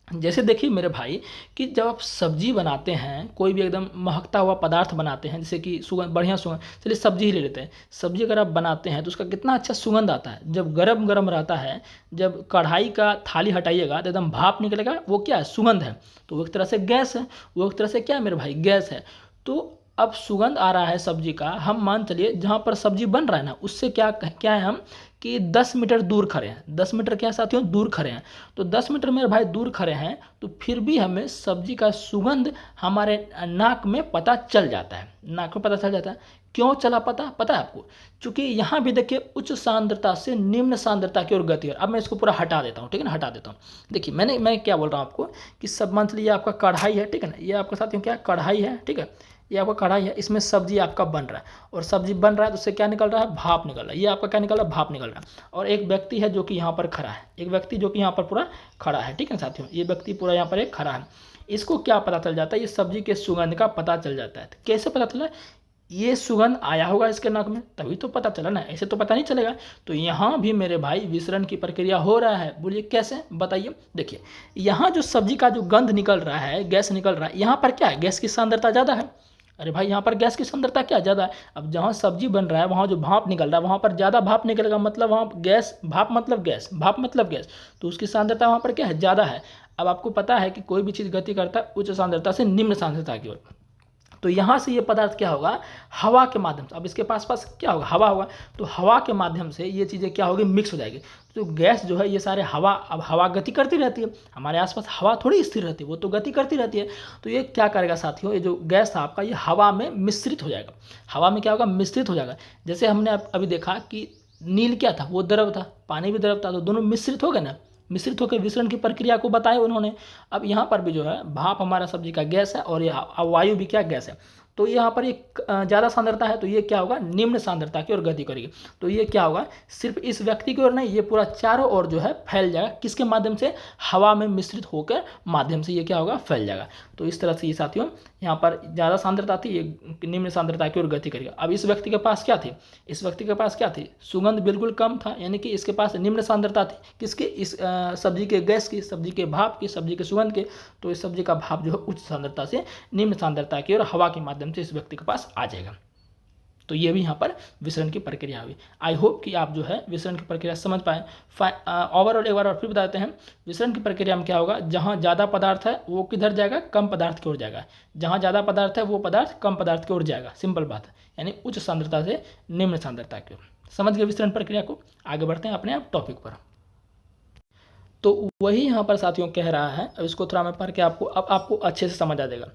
A: जैसे देखिए मेरे भाई कि जब आप सब्जी बनाते हैं, कोई भी एकदम महकता हुआ पदार्थ बनाते हैं, जैसे कि सुगंध, बढ़िया सुगंध, चलिए सब्जी ही ले लेते हैं। सब्जी अगर आप बनाते हैं तो उसका कितना अच्छा सुगंध आता है। जब गरम गरम रहता है, जब कढ़ाई का थाली हटाइएगा तो एकदम भाप निकलेगा, वो क्या है? सुगंध है। तो वो एक तरह से गैस है, वो एक तरह से क्या है मेरे भाई? गैस है। तो अब सुगंध आ रहा है सब्जी का, हम मान चलिए जहाँ पर सब्जी बन रहा है ना, उससे क्या है हम कि 10 मीटर दूर खड़े हैं। 10 मीटर क्या साथियों? दूर खड़े हैं। तो 10 मीटर मेरे भाई दूर खड़े हैं, तो फिर भी हमें सब्जी का सुगंध हमारे नाक में पता चल जाता है, नाक में पता चल जाता है। क्यों चला पता है आपको? चूंकि यहाँ भी देखिए उच्च सांद्रता से निम्न सांद्रता की ओर गति है। अब मैं इसको पूरा हटा देता हूँ, ठीक है ना, हटा देता हूँ। देखिए मैं क्या बोल रहा हूँ आपको कि सब मान लीजिए आपका कढ़ाई है, ठीक है ना, ये आपका साथियों क्या कढ़ाई है, ठीक है, ये आपका कढ़ाई है, इसमें सब्जी आपका बन रहा है, और सब्जी बन रहा है तो उससे क्या निकल रहा है? भाप निकल रहा है। ये आपका क्या निकल रहा है? भाप निकल रहा है। और एक व्यक्ति है जो कि यहाँ पर खड़ा है, एक व्यक्ति जो कि यहाँ पर पूरा खड़ा है, ठीक है साथियों, ये व्यक्ति पूरा यहाँ पर एक खड़ा है। इसको क्या पता चल जाता है? ये सब्जी के सुगंध का पता चल जाता है। कैसे पता चला? ये सुगंध आया होगा इसके नाक में, तभी तो पता चला ना, ऐसे तो पता नहीं चलेगा। तो यहाँ भी मेरे भाई विसरण की प्रक्रिया हो रहा है। बोलिए कैसे? बताइए। देखिए यहाँ जो सब्जी का जो गंध निकल रहा है, गैस निकल रहा है, यहाँ पर क्या है? गैस की सांद्रता ज़्यादा है। अरे भाई यहाँ पर गैस की सांद्रता क्या ज़्यादा है? अब जहाँ सब्जी बन रहा है वहाँ जो भाप निकल रहा है, वहाँ पर ज़्यादा भाप निकलेगा, मतलब वहाँ गैस, भाप मतलब गैस, भाप मतलब गैस, तो उसकी सांद्रता वहाँ पर क्या है? ज़्यादा है। अब आपको पता है कि कोई भी चीज़ गति करता है उच्च सांद्रता से निम्न सांद्रता की ओर। तो यहाँ से ये पदार्थ क्या होगा? हवा के माध्यम से, अब इसके पास क्या होगा? हवा होगा। तो हवा के माध्यम से ये चीज़ें क्या होगी? मिक्स हो जाएगी। तो गैस जो है ये सारे हवा, अब हवा गति करती रहती है, हमारे आसपास हवा थोड़ी स्थिर रहती है, वो तो गति करती रहती है। तो ये क्या करेगा साथियों? ये जो गैस था आपका, ये हवा में मिश्रित हो जाएगा। हवा में क्या होगा? मिश्रित हो जाएगा। जैसे हमने अभी देखा कि नील क्या था? वो द्रव था, पानी भी द्रव था, तो दोनों मिश्रित हो गए ना, मिश्रित होकर विसरण की प्रक्रिया को बताया उन्होंने। अब यहाँ पर भी जो है भाप हमारा सब्जी का गैस है, और ये वायु भी क्या? गैस है। तो यहाँ पर एक ज़्यादा सांद्रता है, तो ये क्या होगा? निम्न सांद्रता की ओर गति करेगी। तो ये क्या होगा? सिर्फ इस व्यक्ति की ओर नहीं, ये पूरा चारों ओर जो है फैल जाएगा। किसके माध्यम से? हवा में मिश्रित होकर माध्यम से ये क्या होगा? फैल जाएगा। तो इस तरह से ये साथियों यहाँ पर ज़्यादा सांद्रता थी, ये निम्न सांद्रता की ओर गति करेगा। अब इस व्यक्ति के पास क्या थी? इस व्यक्ति के पास क्या थी? सुगंध बिल्कुल कम था, यानी कि इसके पास निम्न सांद्रता थी। किसकी? इस सब्जी के गैस की, सब्जी के भाप की, सब्जी के सुगंध के। तो इस सब्जी का भाप जो है उच्च सांद्रता से निम्न सांद्रता की और हवा के माध्यम से इस व्यक्ति के पास आ जाएगा। तो ये भी यहाँ पर विसरण की प्रक्रिया हुई। आई होप कि आप जो है विसरण की प्रक्रिया समझ पाएँ। ओवरऑल एक बार और फिर बताते हैं। विसरण की प्रक्रिया में क्या होगा? जहाँ ज़्यादा पदार्थ है वो किधर जाएगा? कम पदार्थ की ओर जाएगा। जहाँ ज़्यादा पदार्थ है वो पदार्थ कम पदार्थ की ओर जाएगा। सिंपल बात है, यानी उच्च सांद्रता से निम्न सांद्रता की ओर। समझ गए विसरण प्रक्रिया को? आगे बढ़ते हैं अपने आप टॉपिक पर। तो वही यहाँ पर साथियों कह रहा है, अब इसको थोड़ा मैं पढ़ के आपको अच्छे से समझ आ जाएगा।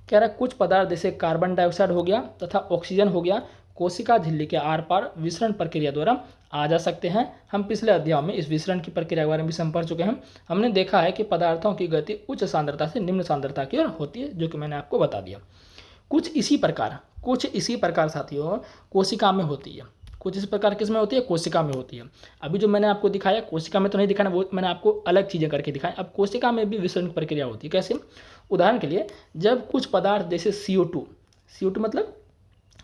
A: कह रहा है कुछ पदार्थ जैसे कार्बन डाइऑक्साइड हो गया तथा ऑक्सीजन हो गया कोशिका झिल्ली के आर पार विसरण प्रक्रिया द्वारा आ जा सकते हैं। हम पिछले अध्याय में इस विसरण की प्रक्रिया के बारे में भी पढ़ चुके हैं। हमने देखा है कि पदार्थों की गति उच्च सांद्रता से निम्न सांद्रता की ओर होती है, जो कि मैंने आपको बता दिया। कुछ इसी प्रकार साथियों कोशिका में होती है। कुछ इस प्रकार किस में होती है? कोशिका में होती है। अभी जो मैंने आपको दिखाया कोशिका में तो नहीं दिखाना, वो मैंने आपको अलग चीज़ें करके दिखाया। अब कोशिका में भी विसरण की प्रक्रिया होती है। कैसे? उदाहरण के लिए जब कुछ पदार्थ जैसे CO2 मतलब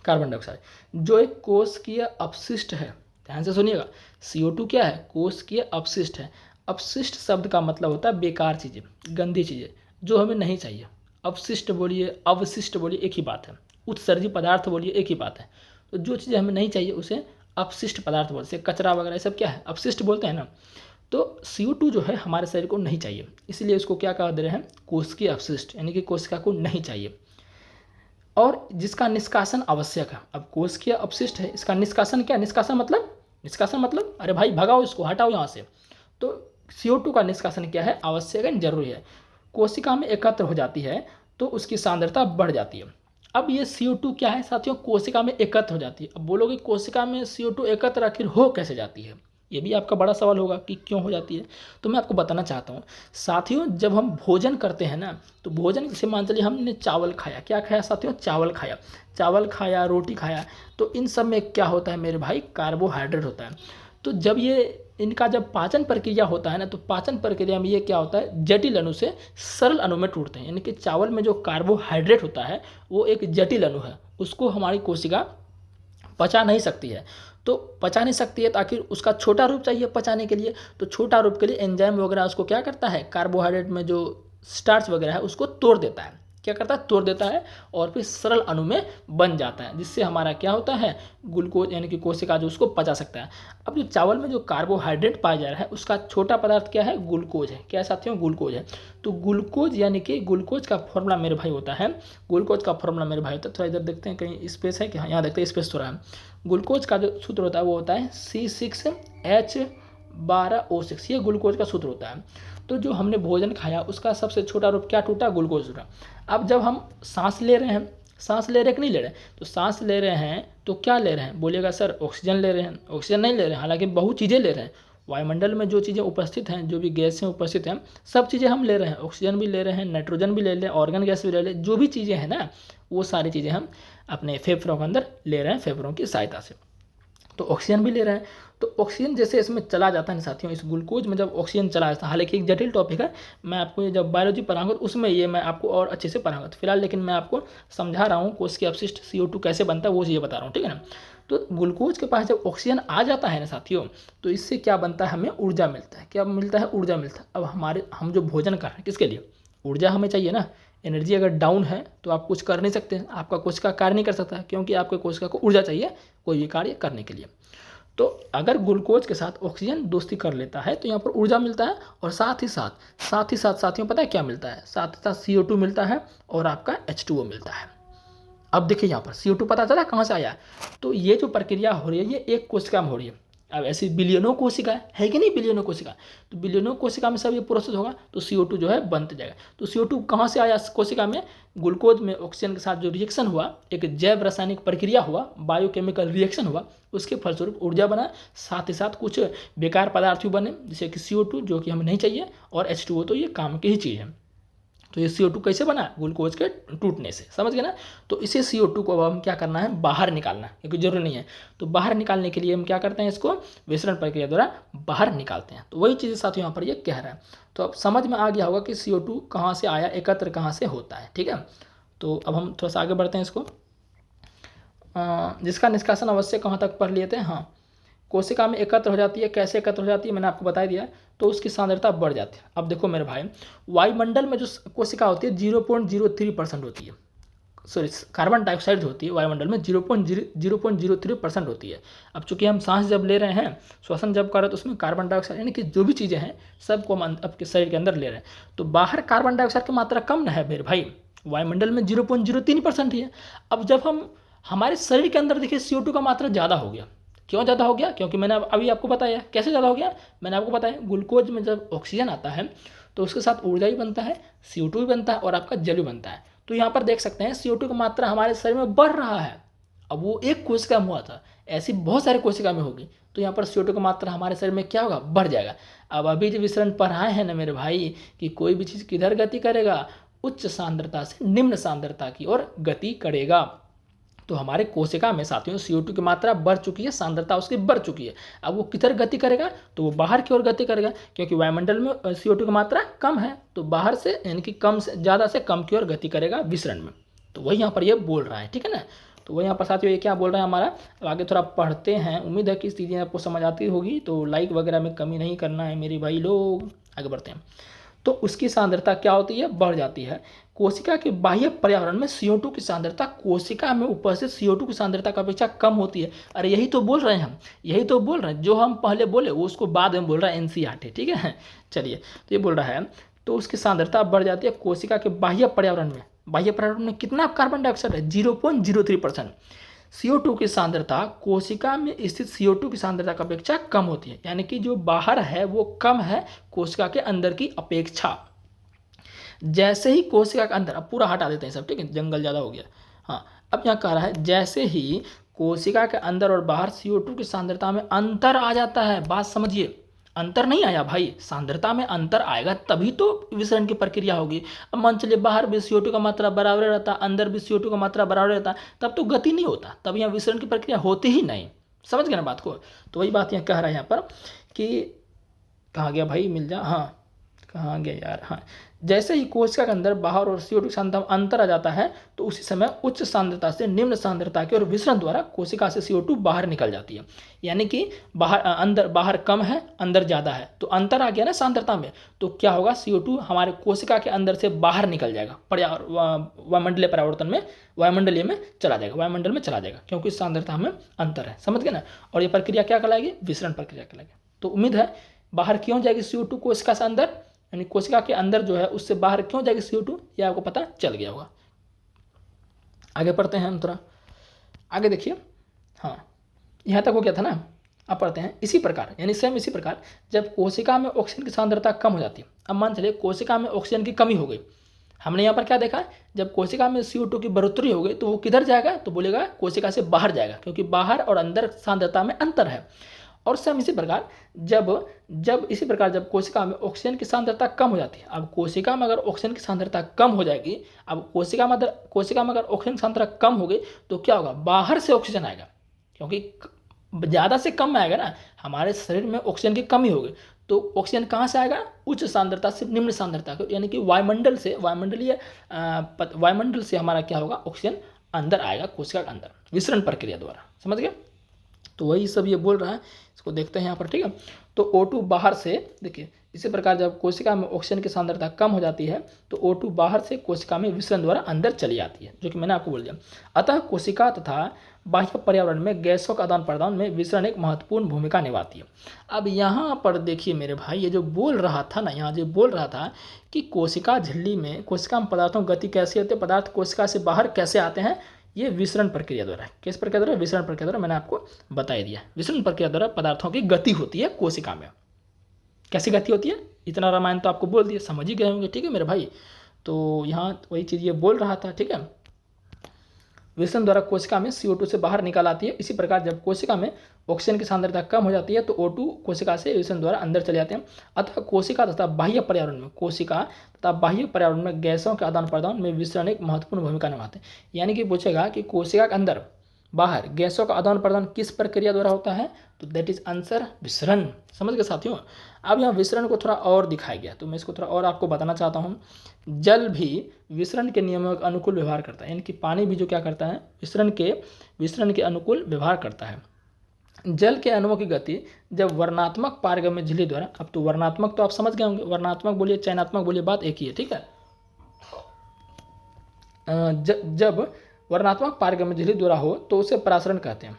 A: कार्बन डाइऑक्साइड, जो एक कोशिकीय अपशिष्ट है, ध्यान से सुनिएगा, CO2 क्या है? कोशिकीय अपशिष्ट है। अपशिष्ट शब्द का मतलब होता है बेकार चीज़ें, गंदी चीज़ें जो हमें नहीं चाहिए। अपशिष्ट बोलिए, अवशिष्ट बोलिए, एक ही बात है। उत्सर्जी पदार्थ बोलिए, एक ही बात है। तो जो चीज़ें हमें नहीं चाहिए उसे अपशिष्ट पदार्थ बोलते हैं। कचरा वगैरह ये सब क्या है? अपशिष्ट बोलते हैं ना। तो CO2 जो है हमारे शरीर को नहीं चाहिए, इसलिए इसको क्या कह दे रहे हैं? कोशिकीय अपशिष्ट, यानी कि कोशिका को नहीं चाहिए और जिसका निष्कासन आवश्यक है। अब कोशिकीय अपशिष्ट है, इसका निष्कासन क्या? निष्कासन मतलब अरे भाई भगाओ इसको, हटाओ यहाँ से। तो CO2 का निष्कासन क्या है? आवश्यक है, जरूरी है। कोशिका में एकत्र हो जाती है तो उसकी सांद्रता बढ़ जाती है। अब ये CO2 क्या है साथियों? कोशिका में एकत्र हो जाती है। अब बोलोगे कोशिका में CO2 एकत्र आखिर हो कैसे जाती है? ये भी आपका बड़ा सवाल होगा कि क्यों हो जाती है। तो मैं आपको बताना चाहता हूँ साथियों, जब हम भोजन करते हैं ना, तो भोजन जैसे मान चलिए हमने चावल खाया, क्या खाया साथियों? चावल खाया, रोटी खाया, तो इन सब में क्या होता है मेरे भाई? कार्बोहाइड्रेट होता है। तो जब इनका जब पाचन प्रक्रिया होता है ना, तो पाचन प्रक्रिया में ये क्या होता है? जटिल अणु से सरल अणु में टूटते हैं। यानी कि चावल में जो कार्बोहाइड्रेट होता है वो एक जटिल अणु है, उसको हमारी कोशिका पचा नहीं सकती है। तो पचा नहीं सकती है तो आखिर उसका छोटा रूप चाहिए पचाने के लिए। तो छोटा रूप के लिए एंजाइम वगैरह उसको क्या करता है? कार्बोहाइड्रेट में जो स्टार्च वगैरह है उसको तोड़ देता है। क्या करता है? तोड़ देता है और फिर सरल अणु में बन जाता है, जिससे हमारा क्या होता है? ग्लूकोज, यानी कि कोशिका जो उसको पचा सकता है। अब जो चावल में जो कार्बोहाइड्रेट पाया जा रहा है उसका छोटा पदार्थ क्या है? ग्लूकोज है। क्या साथियों? ग्लूकोज है। तो ग्लूकोज यानी कि ग्लूकोज का फॉर्मूला मेरे भाई होता है, थोड़ा इधर देखते हैं कहीं स्पेस है कि हाँ, यहाँ देखते हैं स्पेस थोड़ा है। ग्लूकोज का जो सूत्र होता है वो होता है C6H12O6, ये ग्लूकोज का सूत्र होता है। तो जो हमने भोजन खाया उसका सबसे छोटा रूप क्या टूटा? ग्लूकोज टूटा। अब जब हम सांस ले रहे हैं, सांस ले रहे कि नहीं ले रहे? तो सांस ले रहे हैं तो क्या ले रहे हैं? बोलिएगा सर ऑक्सीजन ले रहे हैं। ऑक्सीजन नहीं ले रहे हैं, हालांकि बहुत चीज़ें ले रहे हैं। वायुमंडल में जो चीज़ें उपस्थित हैं, जो भी गैसें उपस्थित हैं, सब चीज़ें हम ले रहे हैं। ऑक्सीजन भी ले रहे हैं, नाइट्रोजन भी ले रहे हैं, ऑर्गन गैस भी ले रहे हैं। जो भी चीज़ें हैं ना, वो सारी चीज़ें हम अपने फेफड़ों के अंदर ले रहे हैं, फेफड़ों की सहायता से। तो ऑक्सीजन भी ले रहे हैं। तो ऑक्सीजन जैसे इसमें चला जाता है साथियों, इस ग्लूकोज में जब ऑक्सीजन चला जाता है, हालांकि एक जटिल टॉपिक है, मैं आपको ये जब बायोलॉजी पढ़ाऊंगा तो उसमें ये मैं आपको और अच्छे से पढ़ाऊंगा। तो फिलहाल लेकिन मैं आपको समझा रहा हूँ कोशिकीय अपशिष्ट CO2 कैसे बनता है, वो चीज़ें बता रहा हूँ, ठीक है ना। तो ग्लूकोज के पास जब ऑक्सीजन आ जाता है ना साथियों, तो इससे क्या बनता है? हमें ऊर्जा मिलता है। क्या मिलता है? ऊर्जा मिलता है। अब हम जो भोजन कर रहे हैं किसके लिए? ऊर्जा हमें चाहिए ना। एनर्जी अगर डाउन है तो आप कुछ कर नहीं सकते, आपका कोशिका कार्य नहीं कर सकता, क्योंकि आपके कोशिका को ऊर्जा चाहिए कोई भी कार्य करने के लिए। तो अगर ग्लूकोज के साथ ऑक्सीजन दोस्ती कर लेता है तो यहाँ पर ऊर्जा मिलता है, और साथ ही साथ साथियों पता है क्या मिलता है? साथ ही साथ CO2 मिलता है और आपका H2O मिलता है। अब देखिए यहाँ पर CO2 पता चला कहाँ से आया? तो ये जो प्रक्रिया हो रही है ये एक कोशिका में हो रही है। अब ऐसी बिलियनों कोशिका है कि नहीं? बिलियनों कोशिका, तो बिलियनों कोशिका में सब ये प्रोसेस होगा तो CO2 जो है बनते जाएगा। तो CO2 कहाँ से आया? कोशिका में ग्लूकोज में ऑक्सीजन के साथ जो रिएक्शन हुआ, एक जैव रासायनिक प्रक्रिया हुआ, बायोकेमिकल रिएक्शन हुआ, उसके फलस्वरूप ऊर्जा बना। साथ ही साथ कुछ बेकार पदार्थ भी बने, जैसे कि CO2 जो कि हमें नहीं चाहिए, और H2O तो ये काम की ही चीज़ है। तो ये CO2 कैसे बना? ग्लूकोज के टूटने से, समझ गए ना। तो इसे CO2 को अब हम क्या करना है? बाहर निकालना, क्योंकि जरूरी नहीं है। तो बाहर निकालने के लिए हम क्या करते हैं? इसको विसरण प्रक्रिया द्वारा बाहर निकालते हैं। तो वही चीज़ साथियों यहाँ पर ये कह रहा है। तो अब समझ में आ गया होगा कि CO2 कहाँ से आया, एकत्र कहाँ से होता है, ठीक है। तो अब हम थोड़ा सा आगे बढ़ते हैं इसको। जिसका निष्कासन अवश्य कहाँ तक पढ़ लिए थे? हाँ, कोशिका में एकत्र हो जाती है। कैसे एकत्र हो जाती है मैंने आपको बता दिया। तो उसकी सांद्रता बढ़ जाती है। अब देखो मेरे भाई, वायुमंडल में जो कोशिका होती है 0.03% होती है। सॉरी, कार्बन डाइऑक्साइड होती है वायुमंडल में 0.03% होती है। अब चूंकि हम सांस जब ले रहे हैं, श्वसन जब कर रहे हैं, तो उसमें कार्बन डाइऑक्साइड यानी कि जो भी चीज़ें हैं सबको हम आपके शरीर के अंदर ले रहे हैं। तो बाहर कार्बन डाइऑक्साइड की मात्रा कम ना है मेरे भाई, वायुमंडल में 0.03% ही है। अब जब हम हमारे शरीर के अंदर देखिए CO2 का मात्रा ज़्यादा हो गया, क्यों ज़्यादा हो गया? क्योंकि मैंने अभी आपको बताया। कैसे ज़्यादा हो गया? मैंने आपको बताया, ग्लूकोज में जब ऑक्सीजन आता है तो उसके साथ ऊर्जा भी बनता है, CO2 भी बनता है और आपका जल भी बनता है। तो यहाँ पर देख सकते हैं CO2 की मात्रा हमारे शरीर में बढ़ रहा है। अब वो एक कोशिका में हुआ था, ऐसी बहुत सारी कोशिका में होगी, तो यहाँ पर CO2 की मात्रा हमारे शरीर में क्या होगा? बढ़ जाएगा। अब अभी जो विसरण पढ़ाए हैं ना मेरे भाई कि कोई भी चीज़ किधर गति करेगा? उच्च सांद्रता से निम्न सांद्रता की ओर गति करेगा। तो हमारे कोशिका में साथियों CO2 की मात्रा बढ़ चुकी है, सांद्रता उसकी बढ़ चुकी है। अब वो किधर गति करेगा? तो वो बाहर की ओर गति करेगा, क्योंकि वायुमंडल में CO2 की मात्रा कम है, तो बाहर से यानी कि कम से ज़्यादा से कम की ओर गति करेगा विसरण में। तो वही यहाँ पर ये बोल रहा है, ठीक है ना। तो वही यहाँ पर साथियों ये क्या बोल रहा है हमारा, आगे थोड़ा पढ़ते हैं। उम्मीद है कि इस चीज़ें आपको समझ आती होगी, तो लाइक वगैरह में कमी नहीं करना है मेरे भाई लोग। आगे बढ़ते हैं। तो उसकी सांद्रता क्या होती है? बढ़ जाती है। कोशिका के बाह्य पर्यावरण में CO2 की सांद्रता कोशिका में उपस्थित CO2 की सांद्रता की अपेक्षा कम होती है। अरे यही तो बोल रहे हैं हम, यही तो बोल रहे हैं, जो हम पहले बोले वो उसको बाद में बोल रहा है NCERT, ठीक है। चलिए, तो ये बोल रहा है तो उसकी सांद्रता बढ़ जाती है कोशिका के बाह्य पर्यावरण में। बाह्य पर्यावरण में कितना कार्बन डाइऑक्साइड है? 0.03%। CO2 की सांद्रता कोशिका में स्थित CO2 की सांद्रता की अपेक्षा कम होती है, यानी कि जो बाहर है वो कम है कोशिका के अंदर की अपेक्षा। जैसे ही कोशिका के अंदर, अब पूरा हटा देते हैं सब, ठीक है, जंगल ज़्यादा हो गया। हाँ, अब यहाँ कह रहा है जैसे ही कोशिका के अंदर और बाहर CO2 की सांद्रता में अंतर आ जाता है। बात समझिए, अंतर नहीं आया भाई, सांद्रता में अंतर आएगा तभी तो विसरण की प्रक्रिया होगी। अब मान चलिए बाहर भी CO2 का मात्रा बराबर रहता, अंदर भी CO2 का मात्रा बराबर रहता, तब तो गति नहीं होता, तब यहाँ विसरण की प्रक्रिया होती ही नहीं। समझ गए ना बात को। तो वही बात यहाँ कह रहा है यहाँ पर कि कहाँ गया भाई, मिल जा, हाँ कहाँ गया यार, हाँ, जैसे ही कोशिका के अंदर बाहर और CO2 की सांद्रता में अंतर आ जाता है तो उसी समय उच्च सांद्रता से निम्न सांद्रता की और विसरण द्वारा कोशिका से CO2 बाहर निकल जाती है। यानी कि बाहर कम है, अंदर ज़्यादा है, तो अंतर आ गया ना सांद्रता में, तो क्या होगा? CO2 हमारे कोशिका के अंदर से बाहर निकल जाएगा, वायुमंडलीय परिवर्तन में, वायुमंडलीय में चला जाएगा, वायुमंडल में चला जाएगा, क्योंकि सांद्रता में अंतर है। समझ गए ना। और ये प्रक्रिया क्या कहलाएगी? विसरण प्रक्रिया कहलाएगी। तो उम्मीद है बाहर क्यों जाएगी CO2 कोशिका से अंदर, यानी कोशिका के अंदर जो है उससे बाहर क्यों जाएगी CO2, ये आपको पता चल गया होगा। आगे पढ़ते हैं हम थोड़ा, आगे देखिए। हाँ, यहाँ तक हो गया था ना। अब पढ़ते हैं इसी प्रकार, यानी सेम इसी प्रकार जब कोशिका में ऑक्सीजन की सांद्रता कम हो जाती है। अब मान चलिए कोशिका में ऑक्सीजन की कमी हो गई, हमने यहाँ पर क्या देखा? जब कोशिका में CO2 की बढ़ोतरी हो गई तो वो किधर जाएगा? तो बोलेगा कोशिका से बाहर जाएगा, क्योंकि बाहर और अंदर सांद्रता में अंतर है। और सेम इसी प्रकार जब कोशिका में ऑक्सीजन की सांद्रता कम हो जाती है, अब कोशिका में अगर ऑक्सीजन की सांद्रता कम हो जाएगी, अब कोशिका में अगर ऑक्सीजन की सांद्रता कम हो गई तो क्या होगा? बाहर से ऑक्सीजन आएगा, क्योंकि ज़्यादा से कम में आएगा ना, हमारे शरीर में ऑक्सीजन की कमी होगी, तो ऑक्सीजन कहाँ से आएगा? उच्च सांद्रता से निम्न सांद्रता को, यानी कि वायुमंडल से हमारा क्या होगा? ऑक्सीजन अंदर आएगा कोशिका के अंदर, विसरण प्रक्रिया द्वारा। समझ गए। तो वही सब ये बोल रहा है, इसको देखते हैं यहाँ पर, ठीक है। तो O2 बाहर से, देखिए इसी प्रकार जब कोशिका में ऑक्सीजन की सांद्रता कम हो जाती है तो O2 बाहर से कोशिका में विसरण द्वारा अंदर चली आती है, जो कि मैंने आपको बोल दिया। अतः कोशिका तथा बाह्य पर्यावरण में गैसों का आदान प्रदान में विसरण एक महत्वपूर्ण भूमिका निभाती है। अब यहाँ पर देखिए मेरे भाई, ये जो बोल रहा था ना, यहाँ जो बोल रहा था कि कोशिका झिल्ली में, कोशिका में पदार्थों की गति कैसे होती है, पदार्थ कोशिका से बाहर कैसे आते हैं, ये विसरण प्रक्रिया द्वारा है। किस प्रक्रिया द्वारा? विसरण प्रक्रिया द्वारा। मैंने आपको बता ही दिया, विसरण प्रक्रिया द्वारा पदार्थों की गति होती है कोशिका में। कैसी गति होती है? इतना रामायण तो आपको बोल दिया, समझ ही गए होंगे, ठीक है मेरे भाई। तो यहाँ वही चीज़ ये बोल रहा था, ठीक है। विसरण द्वारा कोशिका में CO2 से बाहर निकाल आती है। इसी प्रकार जब कोशिका में ऑक्सीजन की सांद्रता कम हो जाती है तो O2 कोशिका से विसरण द्वारा अंदर चले जाते हैं। अतः कोशिका तथा बाह्य पर्यावरण में गैसों के आदान प्रदान में विसरण एक महत्वपूर्ण भूमिका निभाते हैं। यानी कि पूछेगा कि कोशिका के अंदर बाहर गैसों का आदान प्रदान किस प्रक्रिया द्वारा होता है, तो दैट इज आंसर विसरण। समझ गए साथियों। अब यहाँ विसरण को थोड़ा और दिखाया गया, तो मैं इसको थोड़ा और आपको बताना चाहता हूँ। जल भी विसरण के नियमों के अनुकूल व्यवहार करता है, यानी कि पानी भी जो क्या करता है, विसरण के अनुकूल व्यवहार करता है। जल के अणुओं की गति जब वर्णात्मक पारगम्य झिल्ली द्वारा, अब तो वर्णात्मक तो आप समझ गए होंगे, वर्णात्मक बोलिए चयनात्मक बोलिए, बात एक ही है, ठीक है। जब वर्णात्मक पारगम्य झिल्ली द्वारा हो तो उसे परासरण कहते हैं।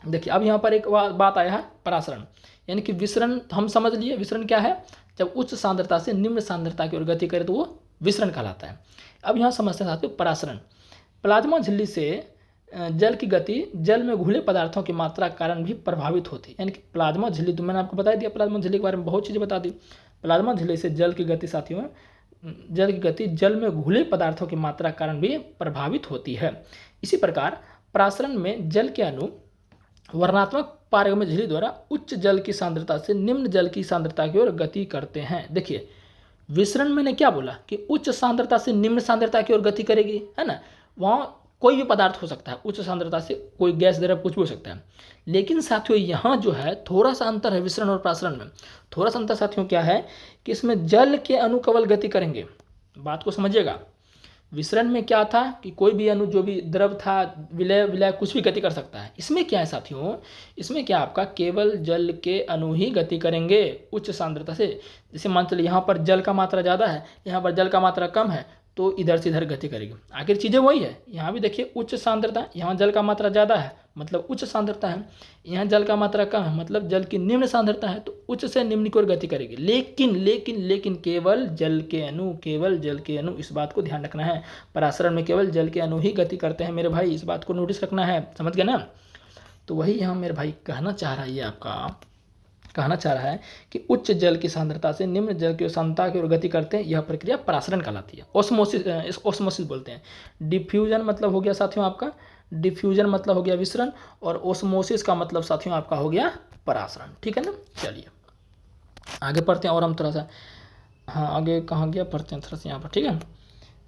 A: देखिए अब यहाँ पर एक बात आया है, परासरण, यानी कि विसरण हम समझ लिए। विसरण क्या है? जब उच्च सांद्रता से निम्न सांद्रता की ओर गति करे तो वो विसरण कहलाता है। अब यहाँ समझते हैं साथियों परासरण। प्लाज्मा झिल्ली से जल की गति जल में घुले पदार्थों की मात्रा के कारण भी प्रभावित होती है। यानी कि प्लाज्मा झिल्ली, तो मैंने आपको बता दिया प्लाज्मा झिल्ली के बारे में बहुत चीज़ें बता दी। प्लाज्मा झिल्ली से जल की गति साथियों, जल की गति जल में घुले पदार्थों की मात्रा के कारण भी प्रभावित होती है। इसी प्रकार प्रासरण में जल के अणु वर्णात्मक पारगम्य झिल्ली द्वारा उच्च जल की सांद्रता से निम्न जल की सांद्रता की ओर गति करते हैं। देखिए विसरण मैंने क्या बोला कि उच्च सांद्रता से निम्न सांद्रता की ओर गति करेगी, है ना। वहाँ कोई भी पदार्थ हो सकता है, उच्च सांद्रता से कोई गैस द्रव कुछ भी हो सकता है। लेकिन साथियों यहाँ जो है थोड़ा सा अंतर है विसरण और प्रासरण में। थोड़ा सा अंतर साथियों क्या है कि इसमें जल के अणु केवल गति करेंगे, बात को समझिएगा। विसरण में क्या था कि कोई भी अणु जो भी द्रव था, विलय विलय कुछ भी गति कर सकता है। इसमें क्या है साथियों, इसमें क्या आपका केवल जल के अणु ही गति करेंगे उच्च सांद्रता से। जैसे मान चलिए यहाँ पर जल का मात्रा ज़्यादा है, यहाँ पर जल का मात्रा कम है, तो इधर से इधर गति करेगी। आखिर चीज़ें वही है। यहाँ भी देखिए उच्च सांद्रता, यहाँ जल का मात्रा ज़्यादा है मतलब उच्च सांद्रता है, यहाँ जल का मात्रा कम है मतलब जल की निम्न सांद्रता है, तो उच्च से निम्न की ओर गति करेगी। लेकिन लेकिन लेकिन केवल जल के अणु, केवल जल के अणु, इस बात को ध्यान रखना है। परासरण में केवल जल के अणु ही गति करते हैं मेरे भाई, इस बात को नोटिस रखना है, समझ गए ना। तो वही यहाँ मेरे भाई कहना चाह रहा है, ये आपका कहना चाह रहा है कि उच्च जल की सांद्रता से निम्न जल की सांद्रता की ओर गति करते हैं, यह प्रक्रिया परासरण कहलाती है। ओस्मोसिस, इस ओस्मोसिस बोलते हैं। डिफ्यूजन मतलब हो गया साथियों आपका, डिफ्यूजन मतलब हो गया विसरण, और ओस्मोसिस का मतलब साथियों आपका हो गया परासरण। ठीक है ना। चलिए आगे पढ़ते हैं और हम थोड़ा सा, हाँ आगे कहाँ गया, पढ़ते हैं थोड़ा सा यहाँ पर। ठीक है,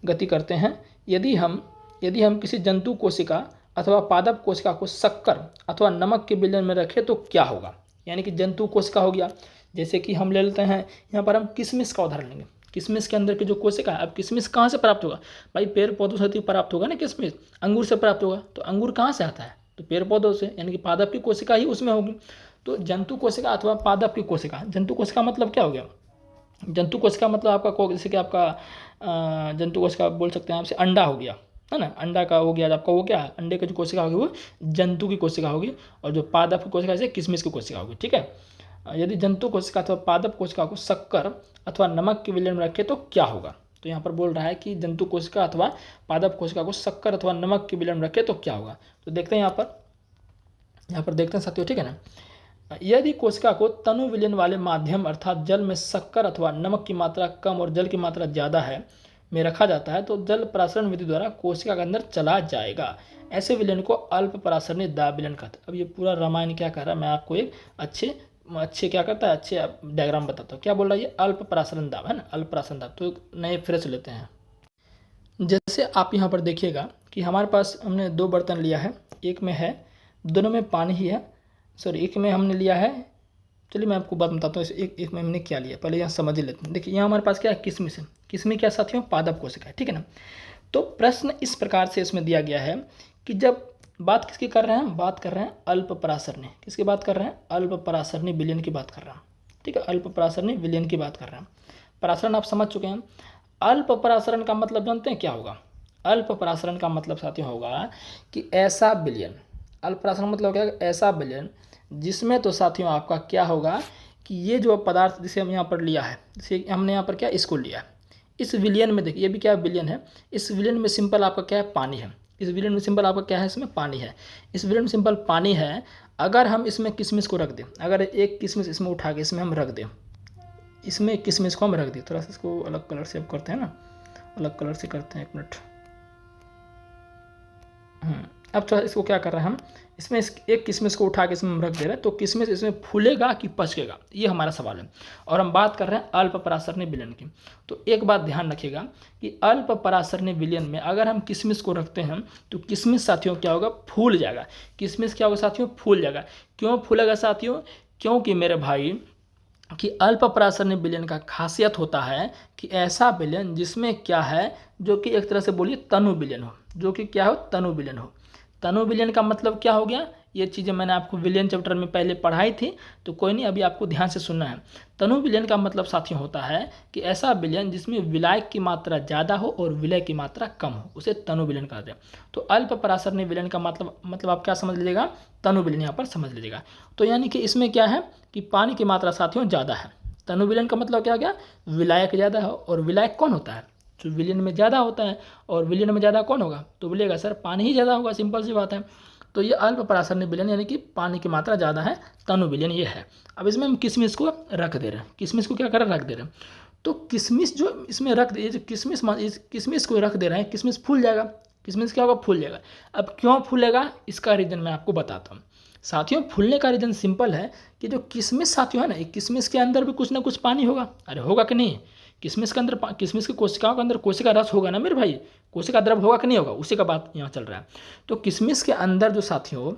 A: गति करते हैं। यदि हम किसी जंतु कोशिका अथवा पादप कोशिका को शक्कर अथवा नमक के विलयन में रखें तो क्या होगा। यानी कि जंतु कोशिका हो गया, जैसे कि हम ले लेते हैं यहाँ पर हम किशमिश का उदाहरण लेंगे। किशमिश के अंदर की जो कोशिका है, अब किशमिश कहाँ से प्राप्त होगा भाई, पेड़ पौधों से प्राप्त होगा ना। किशमिश अंगूर से प्राप्त होगा, तो अंगूर कहाँ से आता है, तो पेड़ पौधों से, यानी कि पादप की कोशिका ही उसमें होगी। तो जंतु कोशिका अथवा पादप की कोशिका, जंतु कोशिका मतलब क्या हो गया, जंतु कोशिका मतलब आपका जैसे कि आपका जंतु कोशिका बोल सकते हैं आपसे अंडा हो गया, है ना। अंडा का हो गया आपका, वो क्या है, अंडे की जो कोशिका होगी वो जंतु की कोशिका होगी, और जो पादप की कोशिका जैसे किशमिश की कोशिका होगी। ठीक है, यदि जंतु कोशिका अथवा पादप कोशिका को शक्कर अथवा नमक के विलयन में रखे तो क्या होगा। तो यहाँ पर बोल रहा है कि जंतु कोशिका अथवा पादप कोशिका को शक्कर अथवा नमक के विलयन में रखे तो क्या होगा। तो देखते हैं यहाँ पर देखते हैं साथियों। ठीक है ना, यदि कोशिका को तनु विलयन वाले माध्यम अर्थात जल में शक्कर अथवा नमक की मात्रा कम और जल की मात्रा ज़्यादा है में रखा जाता है तो जल परासरण विधि द्वारा कोशिका के अंदर चला जाएगा। ऐसे विलयन को अल्प परासरणीय दाब विलयन कहते हैं। अब ये पूरा रामायण क्या कह रहा है, मैं आपको एक अच्छे क्या करता है, अच्छे डायग्राम बताता हूँ। क्या बोल रहा है ये, अल्प परासरण दाब, है ना, अल्प परासरण दाब। तो नए फ्रेश लेते हैं। जैसे आप यहाँ पर देखिएगा कि हमारे पास हमने 2 बर्तन लिया है, एक में है, दोनों में पानी ही है, सॉरी एक में हमने लिया है, चलिए मैं आपको बात बताता हूँ एक में हमने क्या लिया, पहले यहाँ समझ ही लेते हैं। देखिए यहाँ हमारे पास क्या है, किशमिश है। किशमिश क्या साथियों, पादप कोशिका है। ठीक है ना। तो प्रश्न इस प्रकार से इसमें दिया गया है कि जब बात किसकी कर रहे हैं, बात कर रहे हैं अल्प परासरणी, किसकी बात कर रहे हैं, अल्प परासरणी विलयन की बात कर रहे हैं। ठीक है, अल्प परासरणी विलयन की बात कर रहे हैं। परासरण आप समझ चुके हैं। अल्प परासरण का मतलब जानते हैं क्या होगा, अल्प परासरण का मतलब साथियों होगा कि ऐसा विलयन, अल्प परासरण मतलब क्या, ऐसा विलयन जिसमें तो साथियों आपका क्या होगा कि ये जो पदार्थ जिसे हम यहाँ पर लिया है, जैसे हमने यहाँ पर क्या इसको लिया है, इस विलयन में देखिए ये भी क्या विलयन है, इस विलयन में सिंपल आपका क्या है, पानी है। इस विलयन में सिंपल आपका क्या है, इसमें पानी है। इस विलयन में सिंपल पानी है। अगर हम इसमें किशमिश को रख दें, अगर एक किशमिश इसमें उठा के इसमें हम रख दें, इसमें किशमिश को हम रख दें, थोड़ा सा इसको अलग कलर से अब करते हैं ना, अलग कलर से करते हैं, 1 मिनट। अब थोड़ा इसको क्या कर रहे हैं हम, इसमें एक किशमिश को उठा के इसमें हम रख दे रहे हैं, तो किशमिश इसमें फूलेगा कि पचकेगा, ये हमारा सवाल है। और हम बात कर रहे हैं अल्प परासरणी विलयन की। तो एक बात ध्यान रखिएगा कि अल्प परासरणी विलयन में अगर हम किशमिश को रखते हैं तो किशमिश साथियों क्या होगा, फूल जाएगा। किशमिश क्या होगा साथियों, फूल जाएगा। क्यों फूलेगा साथियों, क्योंकि मेरे भाई कि अल्प परासरणी विलयन का खासियत होता है कि ऐसा विलयन जिसमें क्या है, जो कि एक तरह से बोलिए तनु विलयन हो, जो कि क्या हो, तनु विलयन हो। तनु विलयन का मतलब क्या हो गया, ये चीज़ें मैंने आपको विलयन चैप्टर में पहले पढ़ाई थी, तो कोई नहीं, अभी आपको ध्यान से सुनना है। तनु विलयन का मतलब साथियों होता है कि ऐसा विलयन जिसमें विलायक की मात्रा ज़्यादा हो और विलय की मात्रा कम हो, उसे तनु विलयन कहते हैं। तो अल्प परासरणी विलयन का मतलब आप क्या समझ लीजिएगा, तनु विलयन यहाँ पर समझ लीजिएगा। तो यानी कि इसमें क्या है कि पानी की मात्रा साथियों ज़्यादा है। तनु विलयन का मतलब क्या हो गया, विलायक ज़्यादा है, और विलायक कौन होता है, जो विलियन में ज़्यादा होता है, और विलियन में ज़्यादा कौन होगा, तो बोलिएगा सर पानी ही ज़्यादा होगा, सिंपल सी बात है। तो ये अल्प परासरणी विलयन यानी कि पानी की मात्रा ज़्यादा है, तनु विलयन ये है। अब इसमें हम किशमिश को रख दे रहे हैं, किशमिश को क्या कर रहे हैं, रख दे रहे हैं। तो किशमिश जो इसमें रख दे, जो किशमिश को रख दे रहे हैं, किशमिश फूल जाएगा। किशमिश क्या होगा, फूल जाएगा। अब क्यों फूलेगा, इसका रीज़न मैं आपको बताता हूँ साथियों। फूलने का रीज़न सिंपल है कि जो किशमिश साथियों है ना, किशमिश के अंदर भी कुछ ना कुछ पानी होगा। अरे होगा कि नहीं, किशमिश के अंदर, किशमिश की कोशिकाओं के अंदर कोशिका रस होगा ना मेरे भाई, कोशिका द्रव होगा कि नहीं होगा, उसी का बात यहाँ चल रहा है। तो किशमिश के अंदर जो साथियों,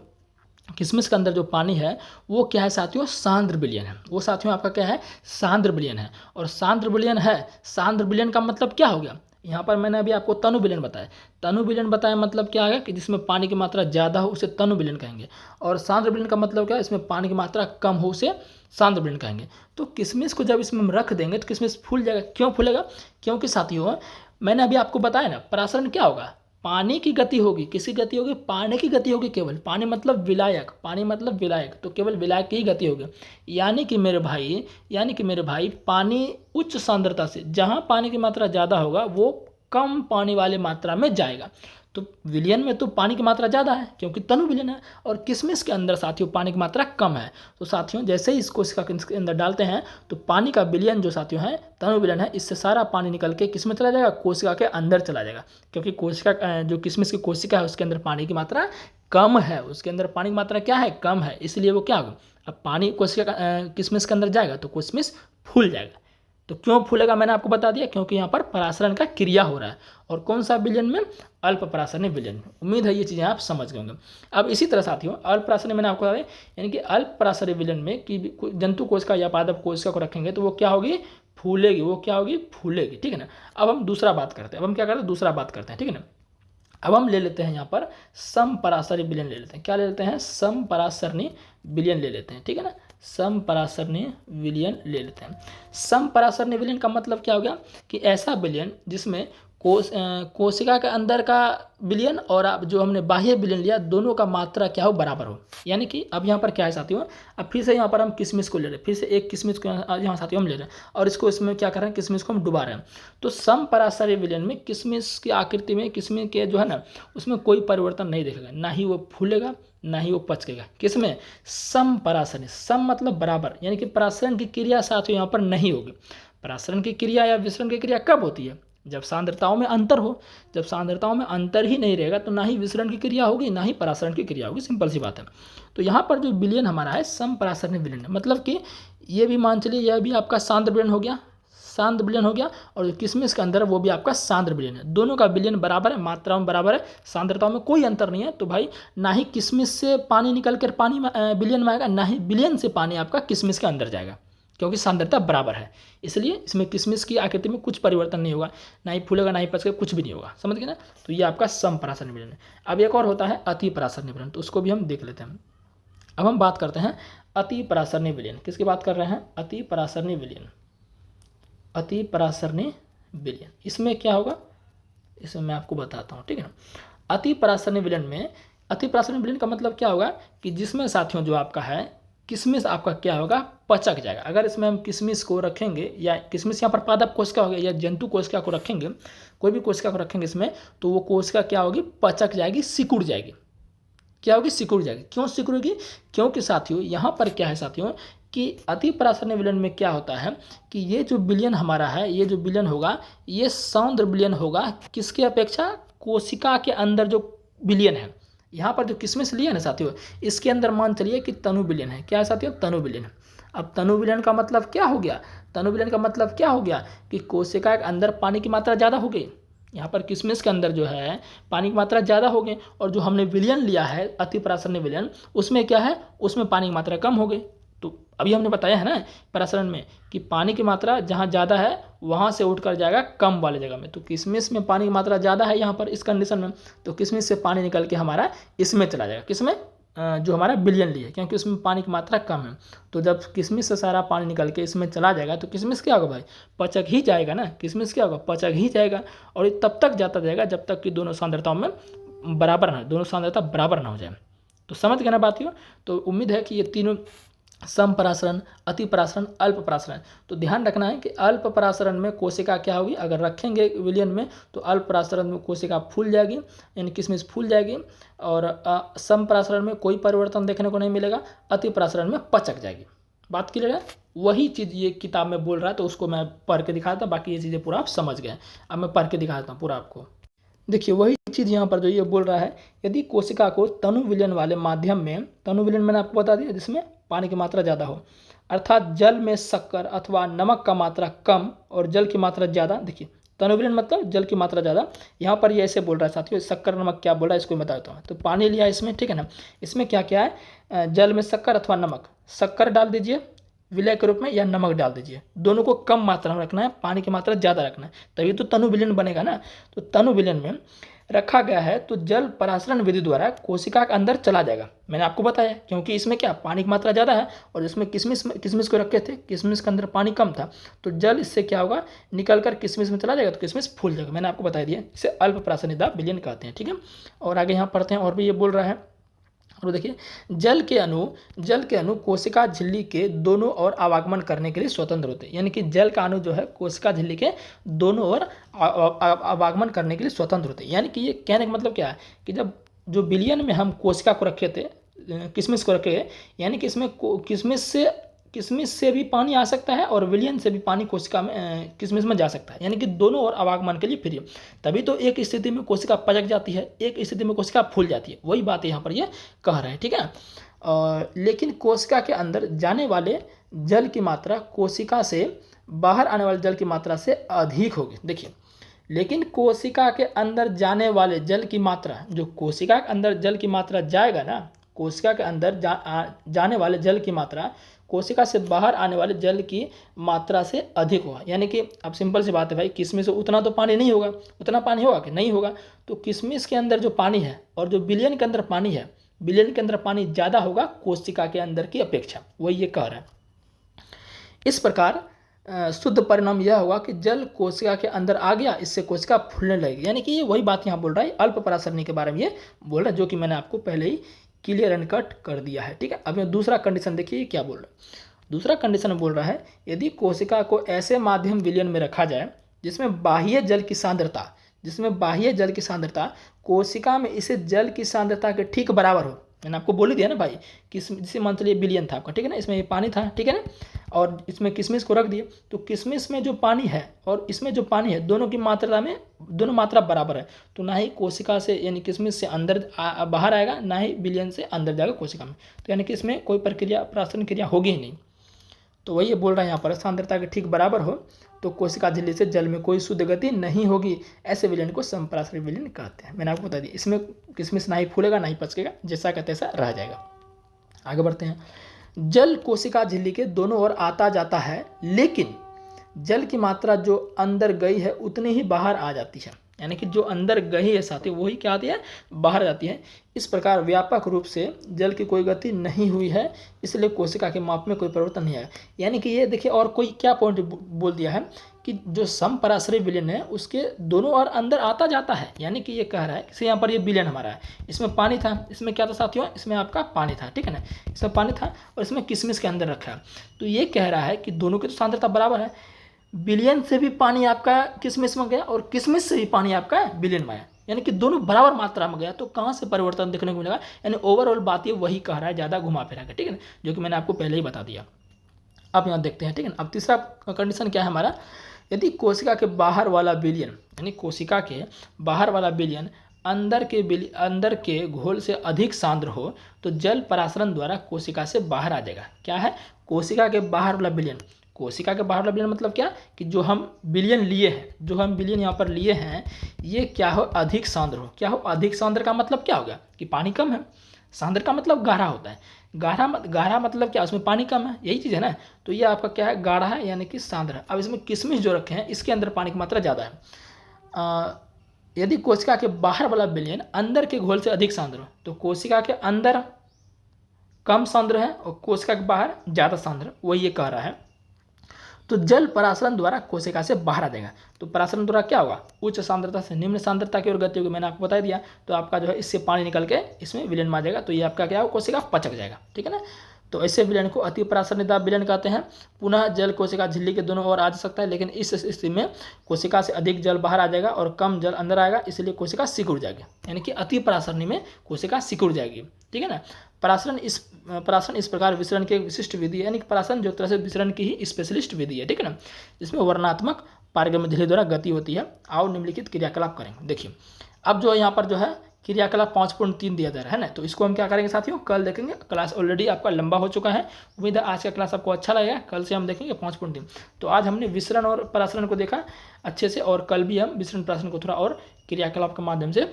A: किशमिश के अंदर जो पानी है वो क्या है साथियों, सांद्र विलयन है। वो साथियों आपका क्या है, सांद्र विलयन है। और सांद्र विलयन है, सांद्र विलयन का मतलब क्या हो गया, यहाँ पर मैंने अभी आपको तनु विलयन बताया। तनु विलयन बताया मतलब क्या है कि जिसमें पानी की मात्रा ज़्यादा हो उसे तनु विलयन कहेंगे। और सांद्र विलयन का मतलब क्या है, इसमें पानी की मात्रा कम हो उसे सांद्र विलयन कहेंगे। तो किशमिश को जब इसमें हम रख देंगे तो किशमिश फूल जाएगा। क्यों फूलेगा, क्योंकि साथियों मैंने अभी आपको बताया ना, परासरण क्या होगा, पानी की गति होगी। किसकी गति होगी, पानी की गति होगी केवल। पानी मतलब विलायक, पानी मतलब विलायक, तो केवल विलायक की ही गति होगी। यानी कि मेरे भाई पानी उच्च सांद्रता से, जहाँ पानी की मात्रा ज़्यादा होगा वो कम पानी वाले मात्रा में जाएगा। तो विलयन में तो पानी की मात्रा ज़्यादा है क्योंकि तनु विलयन है, और किशमिश के अंदर साथियों पानी की मात्रा कम है। तो साथियों जैसे ही इस कोशिका के अंदर डालते हैं तो पानी का विलयन जो साथियों है तनु विलयन है, इससे सारा पानी निकल के किस में चला जाएगा, कोशिका के अंदर चला जाएगा। क्योंकि कोशिका जो किशमिश की कोशिका है उसके अंदर पानी की मात्रा कम है, उसके अंदर पानी की मात्रा क्या है, कम है, इसलिए वो क्या होगा, अब पानी कोशिका किशमिश के अंदर जाएगा तो किशमिश फूल जाएगा। तो क्यों फूलेगा मैंने आपको बता दिया, क्योंकि यहाँ पर परासरण का क्रिया हो रहा है। और कौन सा विलयन में, अल्प परासरणी विलयन। उम्मीद है ये चीज़ें आप समझ गए होंगे। अब इसी तरह साथियों अल्प परासरणी मैंने आपको बताया, यानी कि अल्प परासरणी विलयन में कि जंतु कोशिका या पादप कोशिका को रखेंगे तो वो क्या होगी, फूलेगी। वो क्या होगी, फूलेगी, ठीक है ना। अब हम दूसरा बात करते हैं, अब हम क्या करते हैं, दूसरा बात करते हैं, ठीक है ना। अब हम ले लेते हैं यहाँ पर समपरासरणी विलयन ले लेते हैं। क्या ले लेते हैं, समपरासरणी विलयन ले लेते हैं, ठीक है ना। समपरासरणी विलयन ले लेते हैं। समपरासरणी विलयन का मतलब क्या हो गया कि ऐसा विलयन जिसमें कोशिका के अंदर का विलयन और अब जो हमने बाह्य विलयन लिया दोनों का मात्रा क्या हो, बराबर हो। यानी कि अब यहाँ पर क्या है साथियों, अब फिर से यहाँ पर हम किशमिश को ले रहे हैं, फिर से एक किशमिश को यहाँ साथियों हम ले रहे हैं और इसको इसमें क्या कर रहे हैं, किशमिश को हम डुबा रहे हैं। तो समपरासरणी विलयन में किशमिश की आकृति में, किशमिश के जो है ना उसमें कोई परिवर्तन नहीं दिखेगा, ना ही वो फूलेगा ना ही वो पचकेगा। किसमें, समपरासरणी। सम मतलब बराबर, यानी कि परासरण की क्रिया साथियों यहाँ पर नहीं होगी। परासरण की क्रिया या विसरण की क्रिया कब होती है, जब सांद्रताओं में अंतर हो। जब सांद्रताओं में अंतर ही नहीं रहेगा तो ना ही विसरण की क्रिया होगी ना ही परासरण की क्रिया होगी, सिंपल सी बात है। तो यहाँ पर जो विलयन हमारा है समपरासरणी विलयन है, मतलब कि ये भी मान चलिए यह भी आपका सांद्र विलयन हो गया, सांद्र विलयन हो गया, और जो किशमिश के अंदर है वो भी आपका सांद्र विलयन है। दोनों का विलयन बराबर है, मात्राओं में बराबर है, सांद्रताओं में कोई अंतर नहीं है। तो भाई ना ही किशमिश से पानी निकल कर पानी विलयन में आएगा, ना ही विलयन से पानी आपका किशमिश के अंदर जाएगा, क्योंकि सांद्रता बराबर है। इसलिए इसमें किशमिश की आकृति में कुछ परिवर्तन नहीं होगा, ना ही फूलेगा ना ही पचकेगा, कुछ भी नहीं होगा, समझ गए ना। तो ये आपका समपरासरणी विलयन है। अब एक और होता है अति परासरणी विलयन, तो उसको भी हम देख लेते हैं। अब हम बात करते हैं अति परासरणी विलयन। किसकी बात कर रहे हैं, अति परासरणी विलयन। अति परासरणी विलयन इसमें क्या होगा, इसमें मैं आपको बताता हूँ, ठीक है ना। अति परासरणी विलयन में, अति परासरणी विलयन का मतलब क्या होगा कि जिसमें साथियों जो आपका है किशमिश आपका क्या होगा, पचक जाएगा। अगर इसमें हम किशमिश को रखेंगे या किशमिश यहाँ पर पादप कोशिका हो गया या जंतु कोशिका को रखेंगे, कोई भी कोशिका को रखेंगे इसमें, तो वो कोशिका क्या होगी, पचक जाएगी, सिकुड़ जाएगी। क्या होगी, सिकुड़ जाएगी। क्यों सिकुड़ेगी, क्योंकि साथियों यहाँ पर क्या है साथियों कि अति परासरणी विलयन में क्या होता है कि ये जो विलयन हमारा है, ये जो विलयन होगा ये सांद्र विलयन होगा। किसके अपेक्षा, कोशिका के अंदर जो विलयन है। यहाँ पर जो किशमिश लिया ना साथियों, इसके अंदर मान चलिए कि तनु विलयन है। क्या है साथियों, तनु विलयन। अब तनु विलयन का मतलब क्या हो गया, तनु विलयन का मतलब क्या हो गया कि कोशिका के अंदर पानी की मात्रा ज़्यादा हो गई। यहाँ पर किशमिश के अंदर जो है पानी की मात्रा ज़्यादा हो गई, और जो हमने विलयन लिया है अति परासरणी विलयन, उसमें क्या है, उसमें पानी की मात्रा कम हो गई। तो अभी हमने बताया है ना परासरण में कि पानी की मात्रा जहाँ ज़्यादा है वहाँ से उठकर जाएगा कम वाले जगह में। तो किशमिश में पानी की मात्रा ज़्यादा है यहाँ पर इस कंडीशन में, तो किशमिश से पानी निकल के हमारा इसमें चला जाएगा। किसमें, जो हमारा विलयन लिए, क्योंकि उसमें पानी की मात्रा कम है। तो जब किशमिश से सारा पानी निकल के इसमें चला जाएगा तो किशमिश क्या होगा भाई, पचक ही जाएगा ना। किशमिश क्या होगा, पचक ही जाएगा, और ये तब तक जाता जाएगा जब तक कि दोनों सांद्रताओं में बराबर ना, दोनों सांद्रता बराबर ना हो जाए। तो समझ गए ना बात। तो उम्मीद है कि ये तीनों समपरासरण, अतिपरासरण, अल्पपरासरण। तो ध्यान रखना है कि अल्पपरासरण में कोशिका क्या होगी, अगर रखेंगे विलयन में तो अल्पपरासरण में कोशिका फूल जाएगी, यानी किसमिस फूल जाएगी, और समपरासरण में कोई परिवर्तन देखने को नहीं मिलेगा, अतिपरासरण में पचक जाएगी। बात क्लियर है। वही चीज़ ये किताब में बोल रहा है, तो उसको मैं पढ़ के दिखाया था, बाकी ये चीज़ें पूरा आप समझ गए। अब मैं पढ़ के दिखाता हूँ पूरा आपको। देखिए वही चीज़ यहाँ पर जो ये बोल रहा है, यदि कोशिका को तनु विलयन वाले माध्यम में, तनु विलयन मैंने आपको बता दिया जिसमें पानी की मात्रा ज़्यादा हो, अर्थात जल में शक्कर अथवा नमक का मात्रा कम और जल की मात्रा ज़्यादा। देखिए तनु विलयन मतलब जल की मात्रा ज़्यादा, यहाँ पर ये ऐसे बोल रहा है साथियों, शक्कर नमक क्या बोल रहा है इसको मैं बताता हूँ। तो पानी लिया इसमें, ठीक है ना, इसमें क्या क्या है, जल में शक्कर अथवा नमक, शक्कर डाल दीजिए विलय के रूप में या नमक डाल दीजिए, दोनों को कम मात्रा में रखना है, पानी की मात्रा ज़्यादा रखना है, तभी तो तनु विलयन बनेगा ना। तो तनु विलयन में रखा गया है तो जल परासरण विधि द्वारा कोशिका के अंदर चला जाएगा। मैंने आपको बताया क्योंकि इसमें क्या पानी की मात्रा ज़्यादा है, और इसमें किसमिस को रखे थे, किसमिस के अंदर पानी कम था, तो जल इससे क्या होगा, निकल कर किसमिस में चला जाएगा, तो किसमिस फूल जाएगा। मैंने आपको बता दिया, इसे अल्प परासरणिता विलयन कहते हैं, ठीक है। और आगे यहाँ पढ़ते हैं, और भी ये बोल रहा है, और देखिए जल के अणु कोशिका झिल्ली के दोनों ओर आवागमन करने के लिए स्वतंत्र होते हैं, यानी कि जल का अणु जो है कोशिका झिल्ली के दोनों ओर आवागमन करने के लिए स्वतंत्र होते हैं। यानी कि ये कहने का मतलब क्या है कि जब जो विलयन में हम कोशिका को रखे थे, किसमिस को रखे, यानी कि इसमें किसमिस से भी पानी आ सकता है और विलयन से भी पानी कोशिका में किसमिस में जा सकता है, यानी कि दोनों ओर आवागमन के लिए फ्री। तभी तो एक स्थिति में कोशिका पचक जाती है, एक स्थिति में कोशिका फूल जाती है, वही बात यहाँ पर ये कह रहे हैं, ठीक है। लेकिन कोशिका के अंदर जाने वाले जल की मात्रा कोशिका से बाहर आने वाले जल की मात्रा से अधिक होगी। देखिए लेकिन कोशिका के अंदर जाने वाले जल की मात्रा, जो कोशिका के अंदर जल की मात्रा जाएगा ना, कोशिका के अंदर जाने वाले जल की मात्रा कोशिका से बाहर आने वाले जल की मात्रा से अधिक होगा। यानी कि अब सिंपल सी बात है भाई, किसमिस उतना तो पानी नहीं होगा, उतना पानी होगा कि नहीं होगा, तो किसमिस के अंदर जो पानी है और जो विलयन के अंदर पानी है, विलयन के अंदर पानी ज़्यादा होगा कोशिका के अंदर की अपेक्षा, वही ये कह रहा है। इस प्रकार शुद्ध परिणाम यह होगा कि जल कोशिका के अंदर आ गया, इससे कोशिका फूलने लगेगी। यानी कि ये वही बात यहाँ बोल रहा है, अल्प परासरणी के बारे में ये बोल रहा है, जो कि मैंने आपको पहले ही क्लियर एंड कट कर दिया है, ठीक है। अब ये दूसरा कंडीशन देखिए क्या बोल रहा है। दूसरा कंडीशन बोल रहा है, यदि कोशिका को ऐसे माध्यम विलयन में रखा जाए जिसमें बाह्य जल की सांद्रता कोशिका में इसे जल की सांद्रता के ठीक बराबर हो। मैंने आपको बोल ही दिया ना भाई, जैसे मान चलिए विलयन था आपका, ठीक है ना, इसमें ये पानी था, ठीक है ना, और इसमें किसमिस को रख दिए, तो किसमिस में जो पानी है और इसमें जो पानी है दोनों की मात्रा में दोनों मात्रा बराबर है, तो ना ही कोशिका से यानी किसमिस से अंदर बाहर आएगा, ना ही विलयन से अंदर जाएगा कोशिका में, तो यानी कि इसमें कोई प्रक्रिया परासरण क्रिया होगी ही नहीं। तो वही ये बोल रहा है यहाँ पर, सांद्रता के ठीक बराबर हो तो कोशिका झिल्ली से जल में कोई शुद्ध गति नहीं होगी, ऐसे विलयन को समपरासरी विलयन कहते हैं। मैंने आपको बता दिया, इसमें किसमिस ना ही फूलेगा ना ही पचकेगा, जैसा का तैसा रह जाएगा। आगे बढ़ते हैं। जल कोशिका झिल्ली के दोनों ओर आता जाता है, लेकिन जल की मात्रा जो अंदर गई है उतनी ही बाहर आ जाती है, यानी कि जो अंदर गई है साथी वही क्या आती है, बाहर आ जाती है। इस प्रकार व्यापक रूप से जल की कोई गति नहीं हुई है, इसलिए कोशिका के माप में कोई परिवर्तन नहीं आया। यानी कि ये देखिए, और कोई क्या पॉइंट बोल दिया है कि जो समपरासरी विलयन है उसके दोनों ओर अंदर आता जाता है, यानी कि ये कह रहा है कि यहाँ पर ये विलयन हमारा है, इसमें पानी था, इसमें क्या था साथियों, इसमें आपका पानी था, ठीक है ना, इसमें पानी था और इसमें किसमिस के अंदर रखा है, तो ये कह रहा है कि दोनों की तो सांद्रता बराबर है, विलयन से भी पानी आपका किसमिस में गया और किसमिस से भी पानी आपका विलयन में आया, यानी कि दोनों बराबर मात्रा में गया, तो कहाँ से परिवर्तन देखने को मिलेगा, यानी ओवरऑल बात ये वही कह रहा है, ज़्यादा घुमा फिरा के, ठीक है ना, जो कि मैंने आपको पहले ही बता दिया। अब यहाँ देखते हैं, ठीक है ना। अब तीसरा कंडीशन क्या है हमारा, यदि कोशिका के बाहर वाला विलयन, यानी कोशिका के बाहर वाला विलयन अंदर के घोल से अधिक सांद्र हो तो जल परासरण द्वारा कोशिका से बाहर आ जाएगा। क्या है, कोशिका के बाहर वाला विलयन, कोशिका के बाहर वाला विलयन मतलब क्या कि जो हम विलयन लिए हैं, जो हम विलयन यहाँ पर लिए हैं, ये क्या हो, अधिक सांद्र हो। क्या हो, अधिक सांद्र का मतलब क्या हो गया कि पानी कम है, सांद्र का मतलब गाढ़ा होता है, गाढ़ा मतलब क्या, उसमें पानी कम है, यही चीज़ है ना, तो ये आपका क्या है, गाढ़ा है यानी कि सांद्र है। अब इसमें किसमिस जो रखे हैं इसके अंदर पानी की मात्रा ज़्यादा है। यदि कोशिका के बाहर वाला विलयन अंदर के घोल से अधिक सांद्र हो तो कोशिका के अंदर कम सांद्र है और कोशिका के बाहर ज़्यादा सांद्र, वही ये कह रहा है, तो जल परासरण द्वारा कोशिका से बाहर आ जाएगा। तो परासरण द्वारा क्या होगा, उच्च सांद्रता से निम्न सांद्रता की ओर गति होगी, मैंने आपको बता दिया, तो आपका जो है इससे पानी निकल के इसमें विलयन में आ जाएगा, तो ये आपका क्या होगा, कोशिका पचक जाएगा, ठीक है ना। तो ऐसे विलयन को अति पराशर दाब विलयन कहते हैं। पुनः जल कोशिका झिल्ली के दोनों ओर आ जा सकता है, लेकिन इस स्थिति में कोशिका से अधिक जल बाहर आ जाएगा और कम जल अंदर आएगा, इसलिए कोशिका सिकुड़ जाएगी। यानी कि अति पराशरणी में कोशिका सिकुड़ जाएगी, ठीक है ना। पराशरण इस प्रकार विसरण की विशिष्ट विधि है, यानी कि पराशरण जो तरह से विसरण की ही स्पेशलिस्ट विधि है, ठीक है ना। इसमें वर्णात्मक पारगम्य झिल्ली द्वारा गति होती है। आओ निम्नलिखित क्रियाकलाप करेंगे। देखिए अब जो यहाँ पर जो है क्रियाकलाप 5.3 दिया जा रहा है ना, तो इसको हम क्या करेंगे साथियों, कल देखेंगे। क्लास ऑलरेडी आपका लंबा हो चुका है, उम्मीद है आज का क्लास आपको अच्छा लगेगा। कल से हम देखेंगे 5.3। तो आज हमने विसरण और पराशरण को देखा अच्छे से, और कल भी हम विसरण पराशरण को थोड़ा और क्रियाकलाप के माध्यम से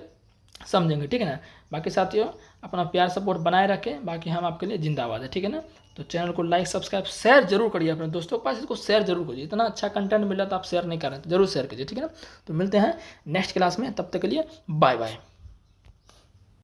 A: समझेंगे, ठीक है ना। बाकी साथियों अपना प्यार सपोर्ट बनाए रखें, बाकी हम आपके लिए जिंदाबाद है, ठीक है ना। तो चैनल को लाइक सब्सक्राइब शेयर जरूर करिए अपने दोस्तों के पास, इसको शेयर जरूर करिए। इतना अच्छा कंटेंट मिल रहा है तो आप शेयर नहीं कर रहे हैं तो जरूर शेयर कीजिए, ठीक है ना। तो मिलते हैं नेक्स्ट क्लास में, तब तक के लिए बाय बाय।